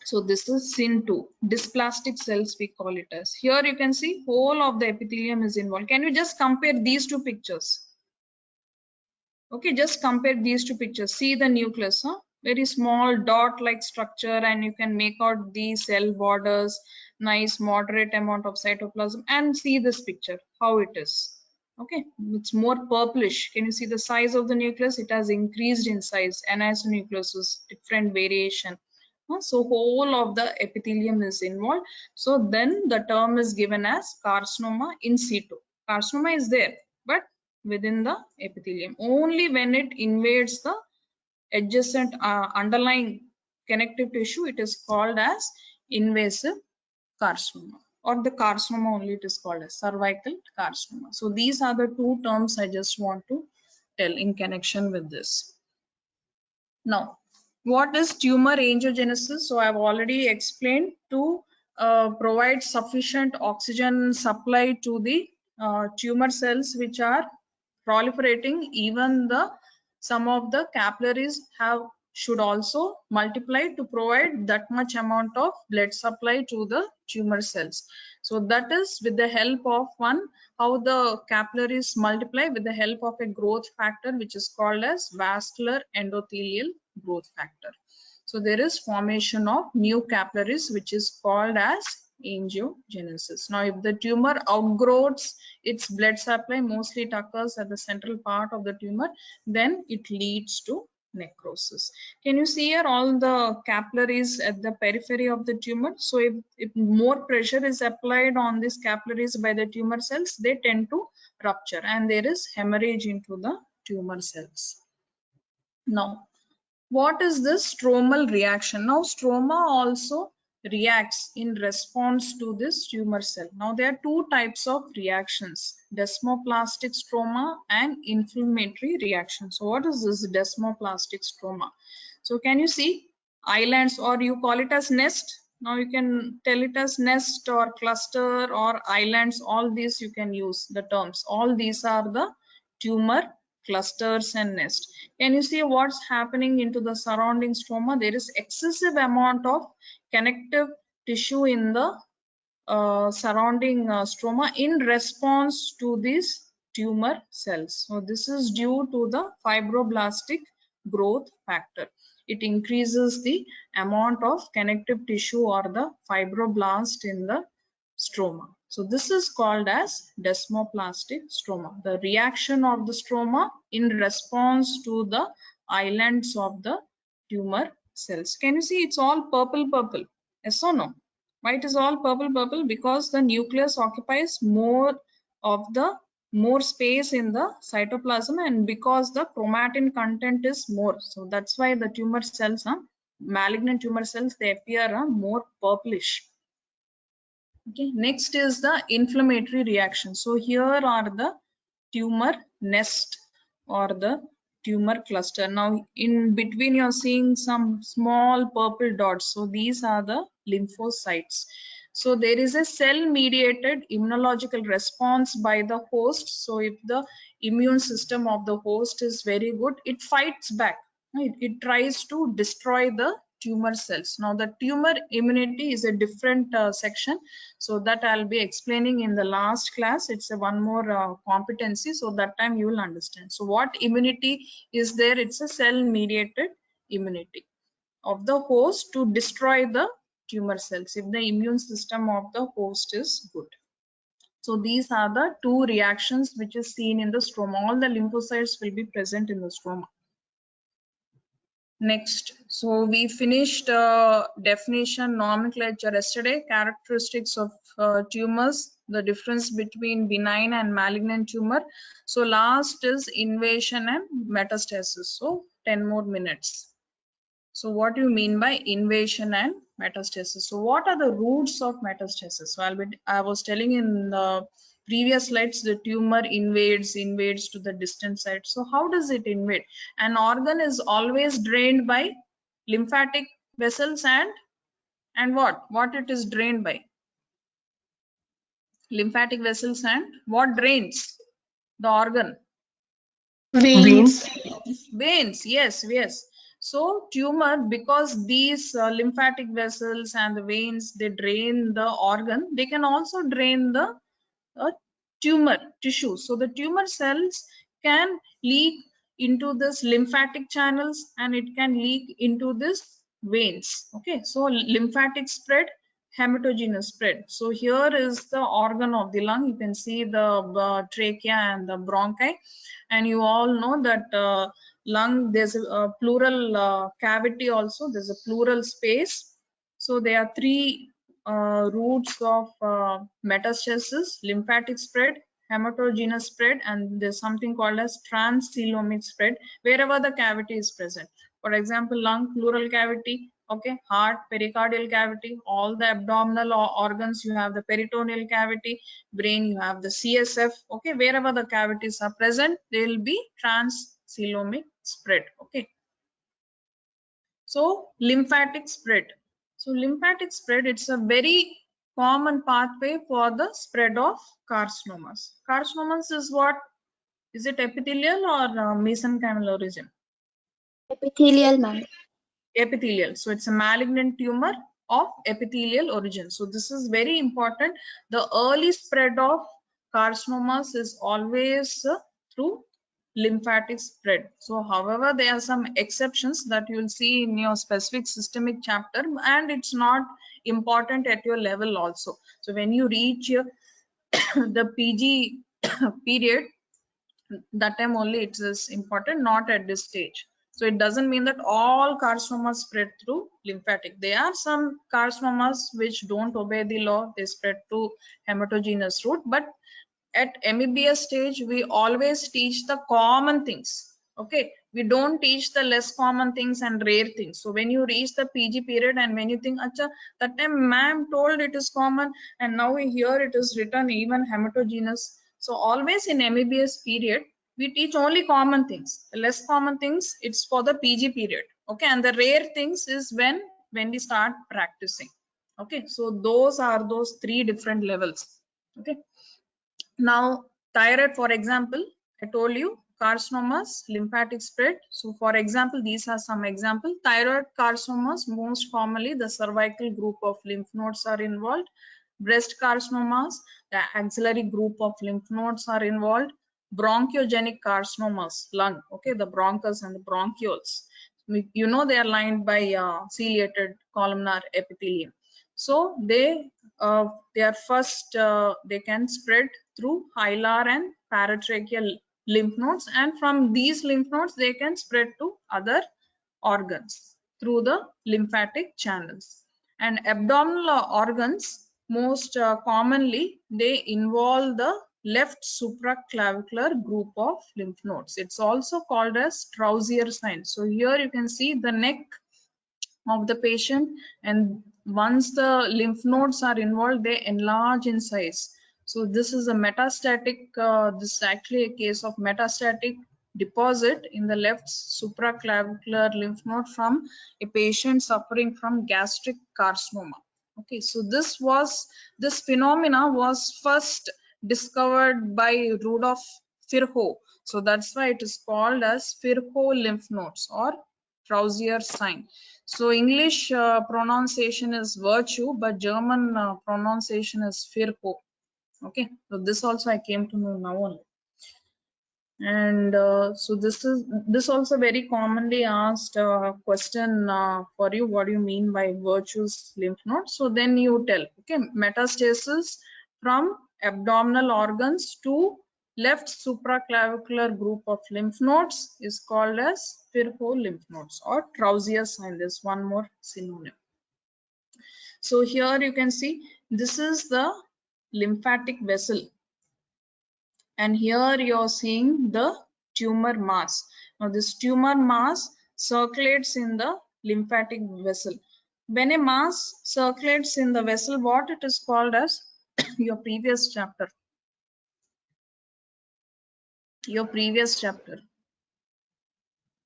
So this is SIN2, dysplastic cells we call it as. Here you can see whole of the epithelium is involved. Can you just compare these two pictures? Okay, just compare these two pictures. See the nucleus, very small dot-like structure, and you can make out the cell borders, nice moderate amount of cytoplasm, and see this picture, how it is. Okay, it's more purplish. Can you see the size of the nucleus? It has increased in size. Anisonucleus, different variation. So whole of the epithelium is involved. So then the term is given as carcinoma in situ. Carcinoma is there, but within the epithelium. Only when it invades the adjacent underlying connective tissue, it is called as invasive carcinoma, or the carcinoma only it is called as cervical carcinoma. So these are the two terms I just want to tell in connection with this. Now, what is tumor angiogenesis? So I've already explained, to provide sufficient oxygen supply to the tumor cells which are proliferating. Even the some of the capillaries should also multiply to provide that much amount of blood supply to the tumor cells. So that is with the help of how the capillaries multiply, with the help of a growth factor which is called as vascular endothelial growth factor. So there is formation of new capillaries which is called as angiogenesis. Now if the tumor outgrows its blood supply, mostly it occurs at the central part of the tumor, then it leads to necrosis. Can you see here all the capillaries at the periphery of the tumor? So if more pressure is applied on these capillaries by the tumor cells, they tend to rupture and there is hemorrhage into the tumor cells. Now, what is this stromal reaction? Now stroma also reacts in response to this tumor cell. Now there are two types of reactions, desmoplastic stroma and inflammatory reaction. So what is this desmoplastic stroma? So can you see islands, or you call it as nest? Now you can tell it as nest or cluster or islands. All these you can use the terms. All these are the tumor clusters and nest. Can you see what's happening into the surrounding stroma? There is excessive amount of connective tissue in the surrounding stroma in response to these tumor cells. So this is due to the fibroblastic growth factor. It increases the amount of connective tissue or the fibroblast in the stroma. So this is called as desmoplastic stroma, the reaction of the stroma in response to the islands of the tumor cells. Can you see it's all purple? Yes or no? Why it is all purple? Because the nucleus occupies more space in the cytoplasm, and because the chromatin content is more. So that's why the tumor cells, malignant tumor cells, they appear more purplish. Okay, next is the inflammatory reaction. So here are the tumor nest or the tumor cluster. Now in between you're seeing some small purple dots. So these are the lymphocytes. So there is a cell mediated immunological response by the host. So if the immune system of the host is very good, it fights back. It tries to destroy the tumor cells. Now the tumor immunity is a different section, so that I'll be explaining in the last class. It's a one more competency, so that time you will understand. So what immunity is there? It's a cell mediated immunity of the host to destroy the tumor cells if the immune system of the host is good. So these are the two reactions which is seen in the stroma. All the lymphocytes will be present in the stroma. Next, so we finished definition nomenclature yesterday, characteristics of tumors, the difference between benign and malignant tumor. So last is invasion and metastasis. So 10 more minutes. So what do you mean by invasion and metastasis? So what are the roots of metastasis? So I was telling in the previous slides, the tumor invades to the distant site. So how does it invade? An organ is always drained by lymphatic vessels and what it is drained by? Lymphatic vessels and what drains the organ? Veins. Veins, yes. So tumor, because these lymphatic vessels and the veins, they drain the organ, they can also drain the tumor tissue. So the tumor cells can leak into this lymphatic channels and it can leak into this veins. Okay, so lymphatic spread, hematogenous spread. So here is the organ of the lung. You can see the trachea and the bronchi, and you all know that lung, there's a pleural cavity also, there's a pleural space. So there are three routes of metastasis: lymphatic spread, hematogenous spread, and there's something called as transcoelomic spread wherever the cavity is present. For example, lung, pleural cavity, okay, heart, pericardial cavity, all the abdominal organs, you have the peritoneal cavity, brain, you have the CSF, okay, wherever the cavities are present, there will be transcoelomic spread, okay. So lymphatic spread. So lymphatic spread, it's a very common pathway for the spread of carcinomas. Carcinomas is what? Is it epithelial or mesenchymal origin? Epithelial, ma'am. Epithelial. So it's a malignant tumor of epithelial origin. So this is very important. The early spread of carcinomas is always through lymphatic spread. So however, there are some exceptions that you will see in your specific systemic chapter, and it's not important at your level also. So when you reach the PG period, that time only it is important, not at this stage. So it doesn't mean that all carcinomas spread through lymphatic. There are some carcinomas which don't obey the law, they spread through hematogenous route, but at MBBS stage, we always teach the common things. Okay, we don't teach the less common things and rare things. So when you reach the PG period and when you think, acha, that time ma'am told it is common, and now here it is written even hematogenous. So always in MBBS period, we teach only common things. The less common things, it's for the PG period. Okay, and the rare things is when we start practicing. Okay, so those are those three different levels. Okay. Now, thyroid, for example, I told you carcinomas, lymphatic spread. So, for example, these are some examples. Thyroid carcinomas, most commonly the cervical group of lymph nodes are involved. Breast carcinomas, the axillary group of lymph nodes are involved. Bronchogenic carcinomas, lung, okay, the bronchus and the bronchioles. You know they are lined by ciliated columnar epithelium. So they are first, they can spread through hilar and paratracheal lymph nodes, and from these lymph nodes they can spread to other organs through the lymphatic channels. And abdominal organs, most commonly they involve the left supraclavicular group of lymph nodes. It's also called as Trousier sign. So here you can see the neck of the patient, and once the lymph nodes are involved, they enlarge in size. So this is a metastatic, this is actually a case of metastatic deposit in the left supraclavicular lymph node from a patient suffering from gastric carcinoma. Okay, so this phenomena was first discovered by Rudolf Virchow. So that's why it is called as Virchow lymph nodes or Trousier sign. So English pronunciation is virtue, but German pronunciation is Virchow. Okay, so this also I came to know now only. And so this also very commonly asked question for you. What do you mean by virtuous lymph node? So then you tell, okay, metastasis from abdominal organs to left supraclavicular group of lymph nodes is called as Pyrrho lymph nodes or Trousier sign. There's one more synonym. So here you can see this is the lymphatic vessel, and here you're seeing the tumor mass. Now this tumor mass circulates in the lymphatic vessel. When a mass circulates in the vessel, what it is called as your previous chapter.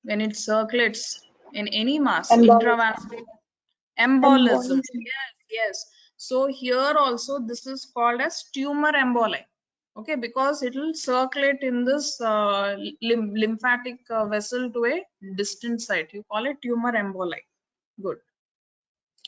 When it circulates in any mass, intravascular embolism. Yes. So here also this is called as tumor emboli. Okay, because it will circulate in this lymphatic vessel to a distant site. You call it tumor emboli. Good.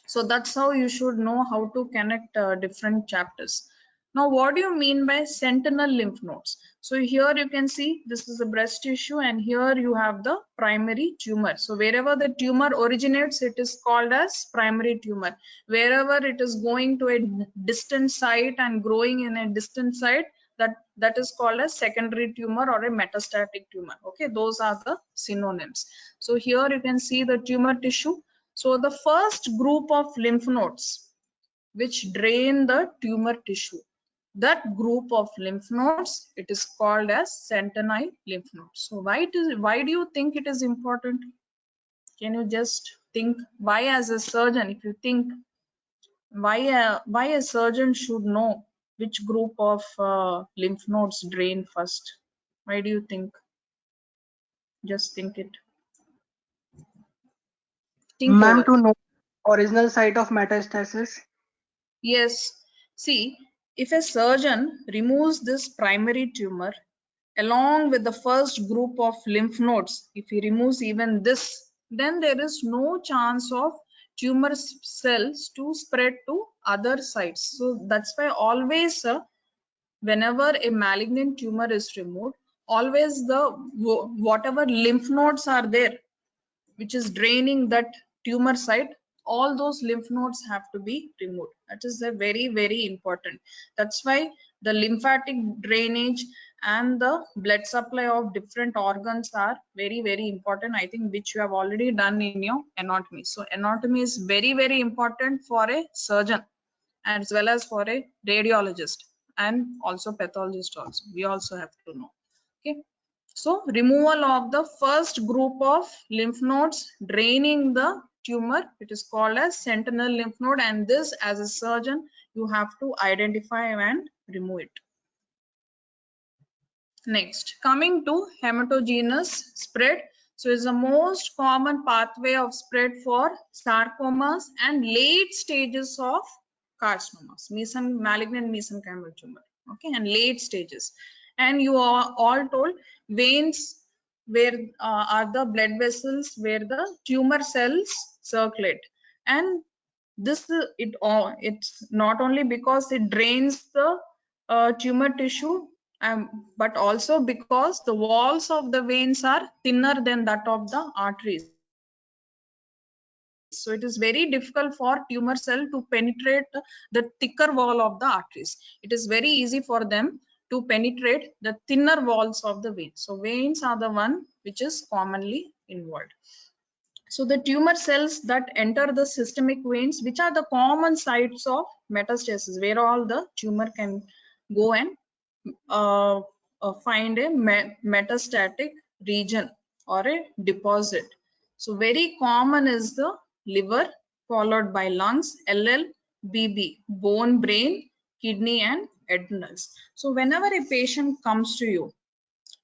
So that's how you should know how to connect different chapters. Now, what do you mean by sentinel lymph nodes? So here you can see this is the breast tissue, and here you have the primary tumor. So wherever the tumor originates, it is called as primary tumor. Wherever it is going to a distant site and growing in a distant site, that is called as secondary tumor or a metastatic tumor. Okay, those are the synonyms. So here you can see the tumor tissue. So the first group of lymph nodes which drain the tumor tissue, that group of lymph nodes, it is called as sentinel lymph nodes. So why do you think it is important? Can you just think why, as a surgeon, if you think why a surgeon should know which group of lymph nodes drain first? Why do you think? Just think it. Think Ma'am, over. to know original site of metastasis. Yes. See, if a surgeon removes this primary tumor along with the first group of lymph nodes, if he removes even this, then there is no chance of tumor cells to spread to other sites. So that's why always whenever a malignant tumor is removed, always the whatever lymph nodes are there which is draining that tumor site, all those lymph nodes have to be removed. That is a very important. That's why the lymphatic drainage and the blood supply of different organs are very important, I think, which you have already done in your anatomy. So anatomy is very important for a surgeon as well as for a radiologist and also pathologist also. We also have to know. Okay. So removal of the first group of lymph nodes draining the tumor, it is called as sentinel lymph node, and this, as a surgeon, you have to identify and remove it. Next, coming to hematogenous spread. So it's the most common pathway of spread for sarcomas and late stages of carcinomas, malignant mesenchymal tumor. Okay, and late stages. And you are all told veins where are the blood vessels where the tumor cells circulate, and this it's not only because it drains the tumor tissue, but also because the walls of the veins are thinner than that of the arteries. So it is very difficult for tumor cell to penetrate the thicker wall of the arteries. It is very easy for them to penetrate the thinner walls of the veins. So veins are the one which is commonly involved. So the tumor cells that enter the systemic veins, which are the common sites of metastasis, where all the tumor can go and find a metastatic region or a deposit. So very common is the liver, followed by lungs, LL, BB, bone, brain, kidney, and adrenals. So whenever a patient comes to you,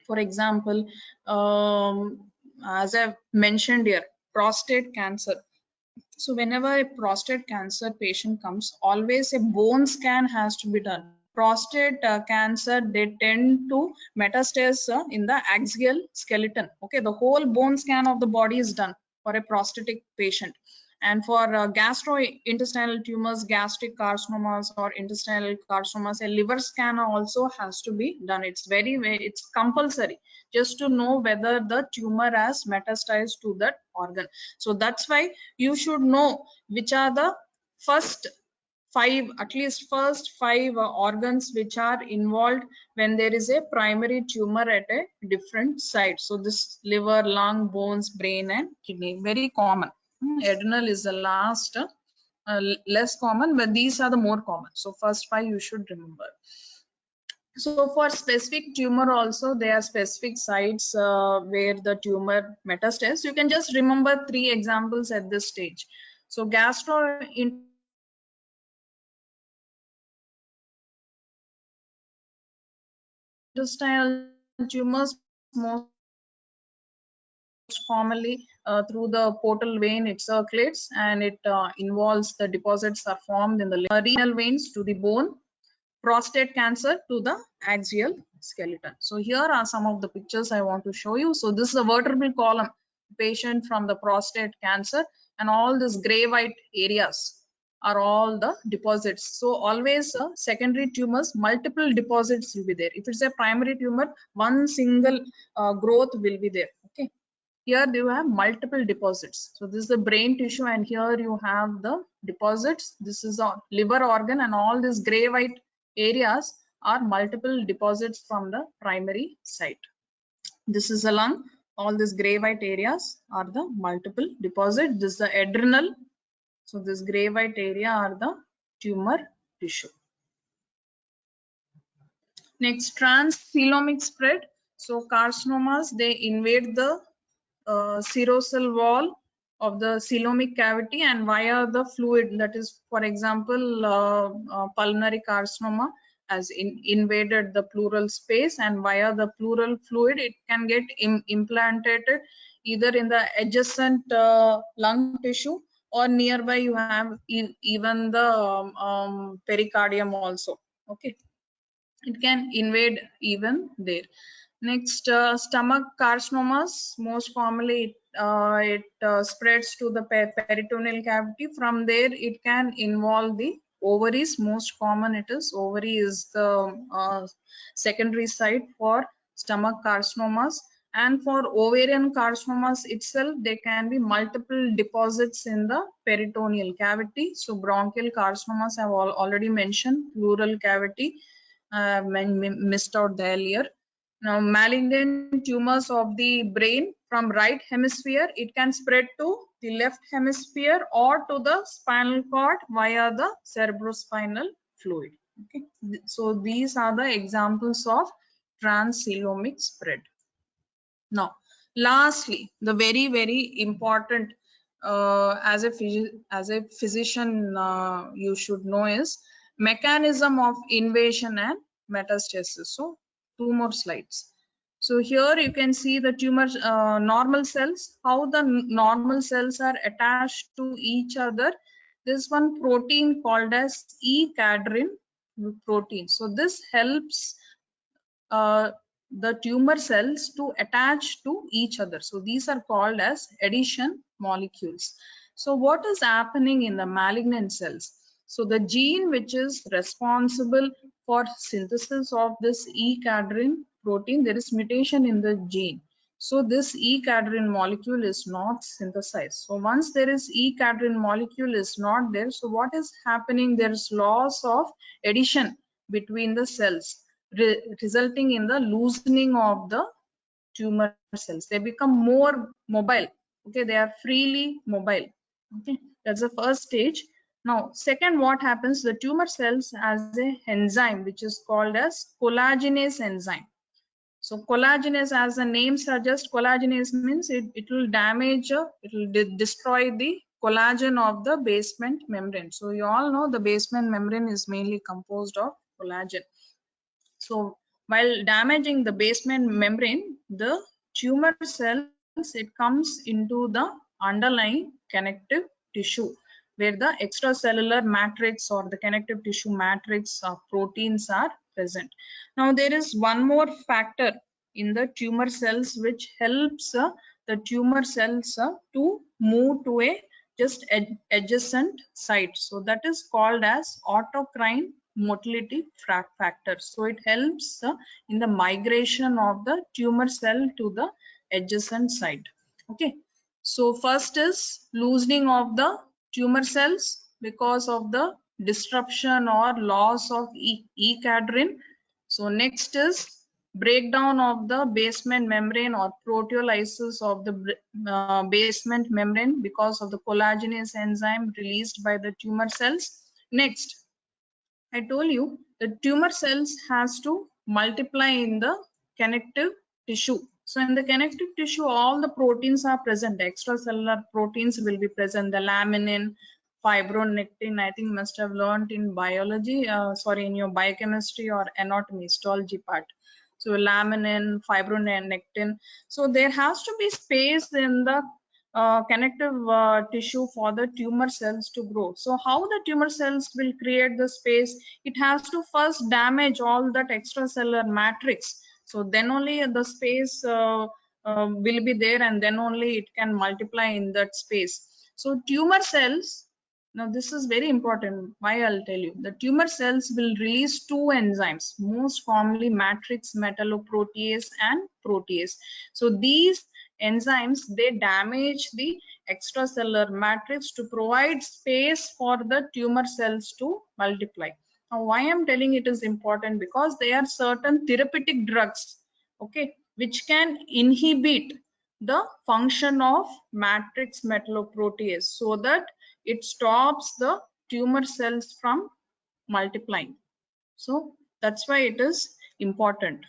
for example, as I've mentioned here, prostate cancer. So whenever a prostate cancer patient comes, always a bone scan has to be done. Prostate cancer, they tend to metastase in the axial skeleton. Okay, the whole bone scan of the body is done for a prostatic patient. And for gastrointestinal tumors, gastric carcinomas or intestinal carcinomas, a liver scan also has to be done. It's it's compulsory just to know whether the tumor has metastasized to that organ. So that's why you should know which are the at least first five organs which are involved when there is a primary tumor at a different site. So this liver, lung, bones, brain and kidney, very common. Adrenal is the last, less common, but these are the more common. So first five you should remember. So for specific tumor also, there are specific sites where the tumor metastasis. You can just remember 3 examples at this stage. So gastrointestinal tumors, most commonly through the portal vein, it circulates and it involves the deposits are formed in the renal veins to the bone, prostate cancer to the axial skeleton. So here are some of the pictures I want to show you. So this is a vertebral column, patient from the prostate cancer, and all these gray white areas are all the deposits. So always secondary tumors, multiple deposits will be there. If it's a primary tumor, one single growth will be there. Okay. Here you have multiple deposits. So this is the brain tissue, and here you have the deposits. This is a liver organ, and all these gray white areas are multiple deposits from the primary site. This is a lung. All these gray white areas are the multiple deposits. This is the adrenal. So this gray white area are the tumor tissue. Next, transcoelomic spread. So carcinomas, they invade the serosal wall of the coelomic cavity and via the fluid, that is, for example, pulmonary carcinoma has invaded the pleural space, and via the pleural fluid it can get implanted either in the adjacent lung tissue, or nearby you have even the pericardium also. Okay, it can invade even there. Next, stomach carcinomas, most commonly it spreads to the peritoneal cavity. From there it can involve the ovaries. Most common it is ovary is the secondary site for stomach carcinomas. And for ovarian carcinomas itself, there can be multiple deposits in the peritoneal cavity. So bronchial carcinomas I have already mentioned, pleural cavity, missed out the earlier. Now, malignant tumors of the brain from right hemisphere, it can spread to the left hemisphere or to the spinal cord via the cerebrospinal fluid. Okay, so these are the examples of transcoelomic spread. Now, lastly, the very important as a physician you should know is mechanism of invasion and metastasis. So 2 more slides. So here you can see the tumor normal cells, how the normal cells are attached to each other. This one protein called as E-cadherin protein. So this helps the tumor cells to attach to each other. So these are called as adhesion molecules. So what is happening in the malignant cells? So the gene which is responsible for synthesis of this E-cadherin protein, there is mutation in the gene. So this E-cadherin molecule is not synthesized. So once there is E-cadherin molecule is not there, so what is happening? There is loss of adhesion between the cells, resulting in the loosening of the tumor cells. They become more mobile. Okay, they are freely mobile. Okay, that's the first stage. Now, second, what happens? The tumor cells has a enzyme which is called as collagenase enzyme. So collagenase, as the name suggests, collagenase means it will damage, it will destroy the collagen of the basement membrane. So you all know the basement membrane is mainly composed of collagen. So while damaging the basement membrane, the tumor cells, it comes into the underlying connective tissue where the extracellular matrix or the connective tissue matrix of proteins are present. Now there is one more factor in the tumor cells which helps the tumor cells to move to a just adjacent site. So that is called as autocrine motility factor. So it helps in the migration of the tumor cell to the adjacent site. Okay, so first is loosening of the tumor cells because of the disruption or loss of E cadherin. So next is breakdown of the basement membrane or proteolysis of the basement membrane because of the collagenase enzyme released by the tumor cells. Next, I told you the tumor cells has to multiply in the connective tissue. So in the connective tissue, all the proteins are present. The extracellular proteins will be present. The laminin, fibronectin, I think must have learned in biology, in your biochemistry or anatomy, histology part. So laminin, fibronectin. So there has to be space in the connective tissue for the tumor cells to grow. So how the tumor cells will create the space? It has to first damage all that extracellular matrix. So then only the space will be there, and then only it can multiply in that space. So tumor cells, now this is very important. Why I'll tell you. The tumor cells will release two enzymes, most commonly matrix metalloprotease and protease. So these enzymes, they damage the extracellular matrix to provide space for the tumor cells to multiply. Now why I'm telling it is important, because there are certain therapeutic drugs, okay, which can inhibit the function of matrix metalloprotease so that it stops the tumor cells from multiplying. So that's why it is important.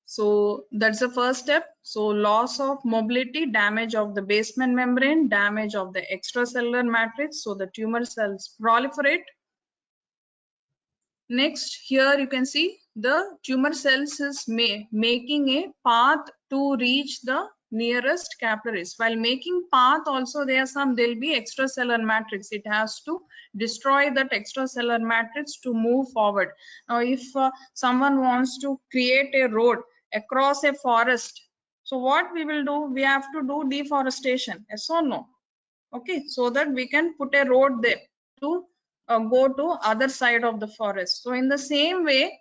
So that's the first step. So loss of mobility, damage of the basement membrane, damage of the extracellular matrix, so the tumor cells proliferate. Next, here you can see the tumor cells is making a path to reach the nearest capillaries. While making path also, there'll be extracellular matrix. It has to destroy that extracellular matrix to move forward. Now if someone wants to create a road across a forest, so what we will do? We have to do deforestation, yes or no? Okay, so that we can put a road there to go to other side of the forest. So in the same way,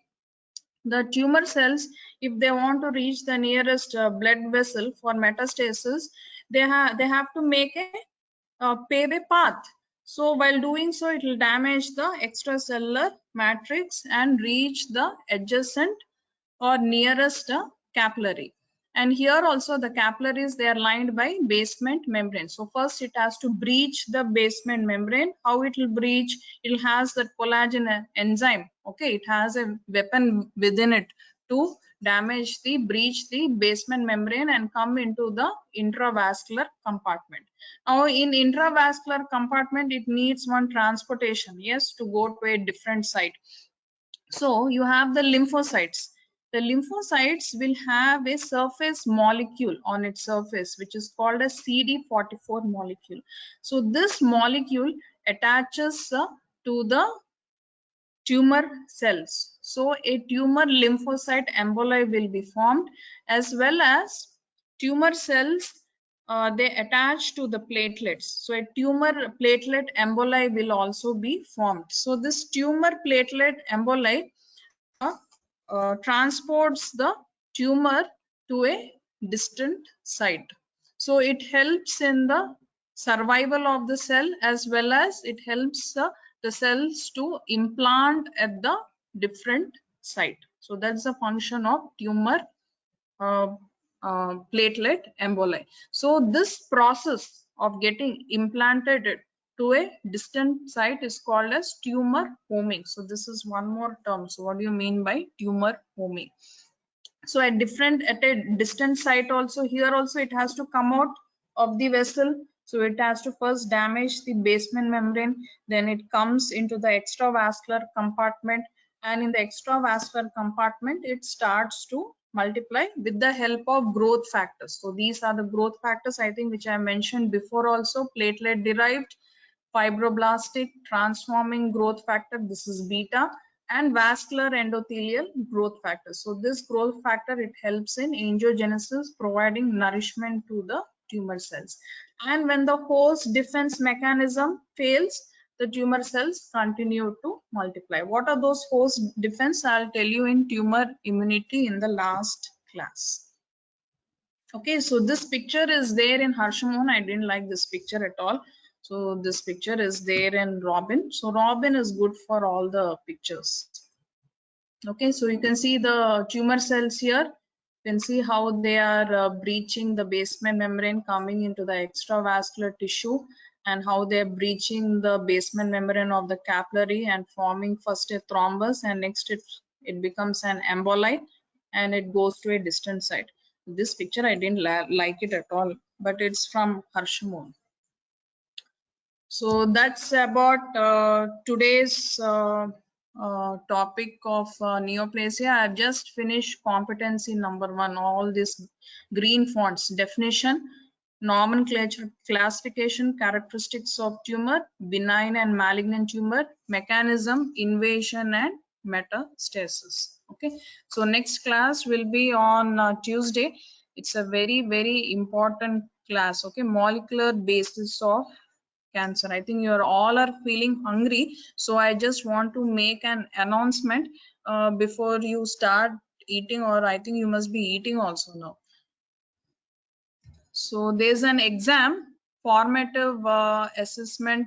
the tumor cells, if they want to reach the nearest blood vessel for metastasis, they have to make a paved path. So while doing so, it will damage the extracellular matrix and reach the adjacent or nearest capillary. And here also the capillaries, they are lined by basement membrane. So first it has to breach the basement membrane. How it will breach? It has that collagen enzyme. Okay, it has a weapon within it to damage the breach the basement membrane and come into the intravascular compartment. Now in intravascular compartment, it needs one transportation, yes, to go to a different site. So you have the lymphocytes. The lymphocytes will have a surface molecule on its surface, which is called a CD44 molecule. So this molecule attaches to the tumor cells. So a tumor lymphocyte emboli will be formed, as well as tumor cells, they attach to the platelets. So a tumor platelet emboli will also be formed. So this tumor platelet emboli transports the tumor to a distant site. So it helps in the survival of the cell, as well as it helps the cells to implant at the different site. So that's the function of tumor platelet emboli. So this process of getting implanted to a distant site is called as tumor homing. So this is one more term. So what do you mean by tumor homing? So at a distant site also, here also it has to come out of the vessel. So it has to first damage the basement membrane, then it comes into the extravascular compartment, and in the extravascular compartment, it starts to multiply with the help of growth factors. So these are the growth factors, I think, which I mentioned before also: platelet derived, fibroblastic transforming growth factor, this is beta, and vascular endothelial growth factor. So this growth factor, it helps in angiogenesis, providing nourishment to the tumor cells. And when the host defense mechanism fails, the tumor cells continue to multiply. What are those host defense? I'll tell you in tumor immunity in the last class. Okay, so this picture is there in Harshamon. I didn't like this picture at all. So this picture is there in Robin. So Robin is good for all the pictures. Okay, so you can see the tumor cells here. You can see how they are breaching the basement membrane, coming into the extravascular tissue, and how they're breaching the basement membrane of the capillary and forming first a thrombus, and next it becomes an embolite, and it goes to a distant site. This picture I didn't like it at all, but it's from Harshamon. So that's about today's topic of neoplasia. I've just finished competency number 1, all these green fonts: definition, nomenclature, classification, characteristics of tumor, benign and malignant tumor, mechanism, invasion and metastasis. Okay, so next class will be on Tuesday. It's a very important class. Okay, molecular basis of cancer. I think you're all are feeling hungry, so I just want to make an announcement before you start eating, or I think you must be eating also now. So there's an exam, formative assessment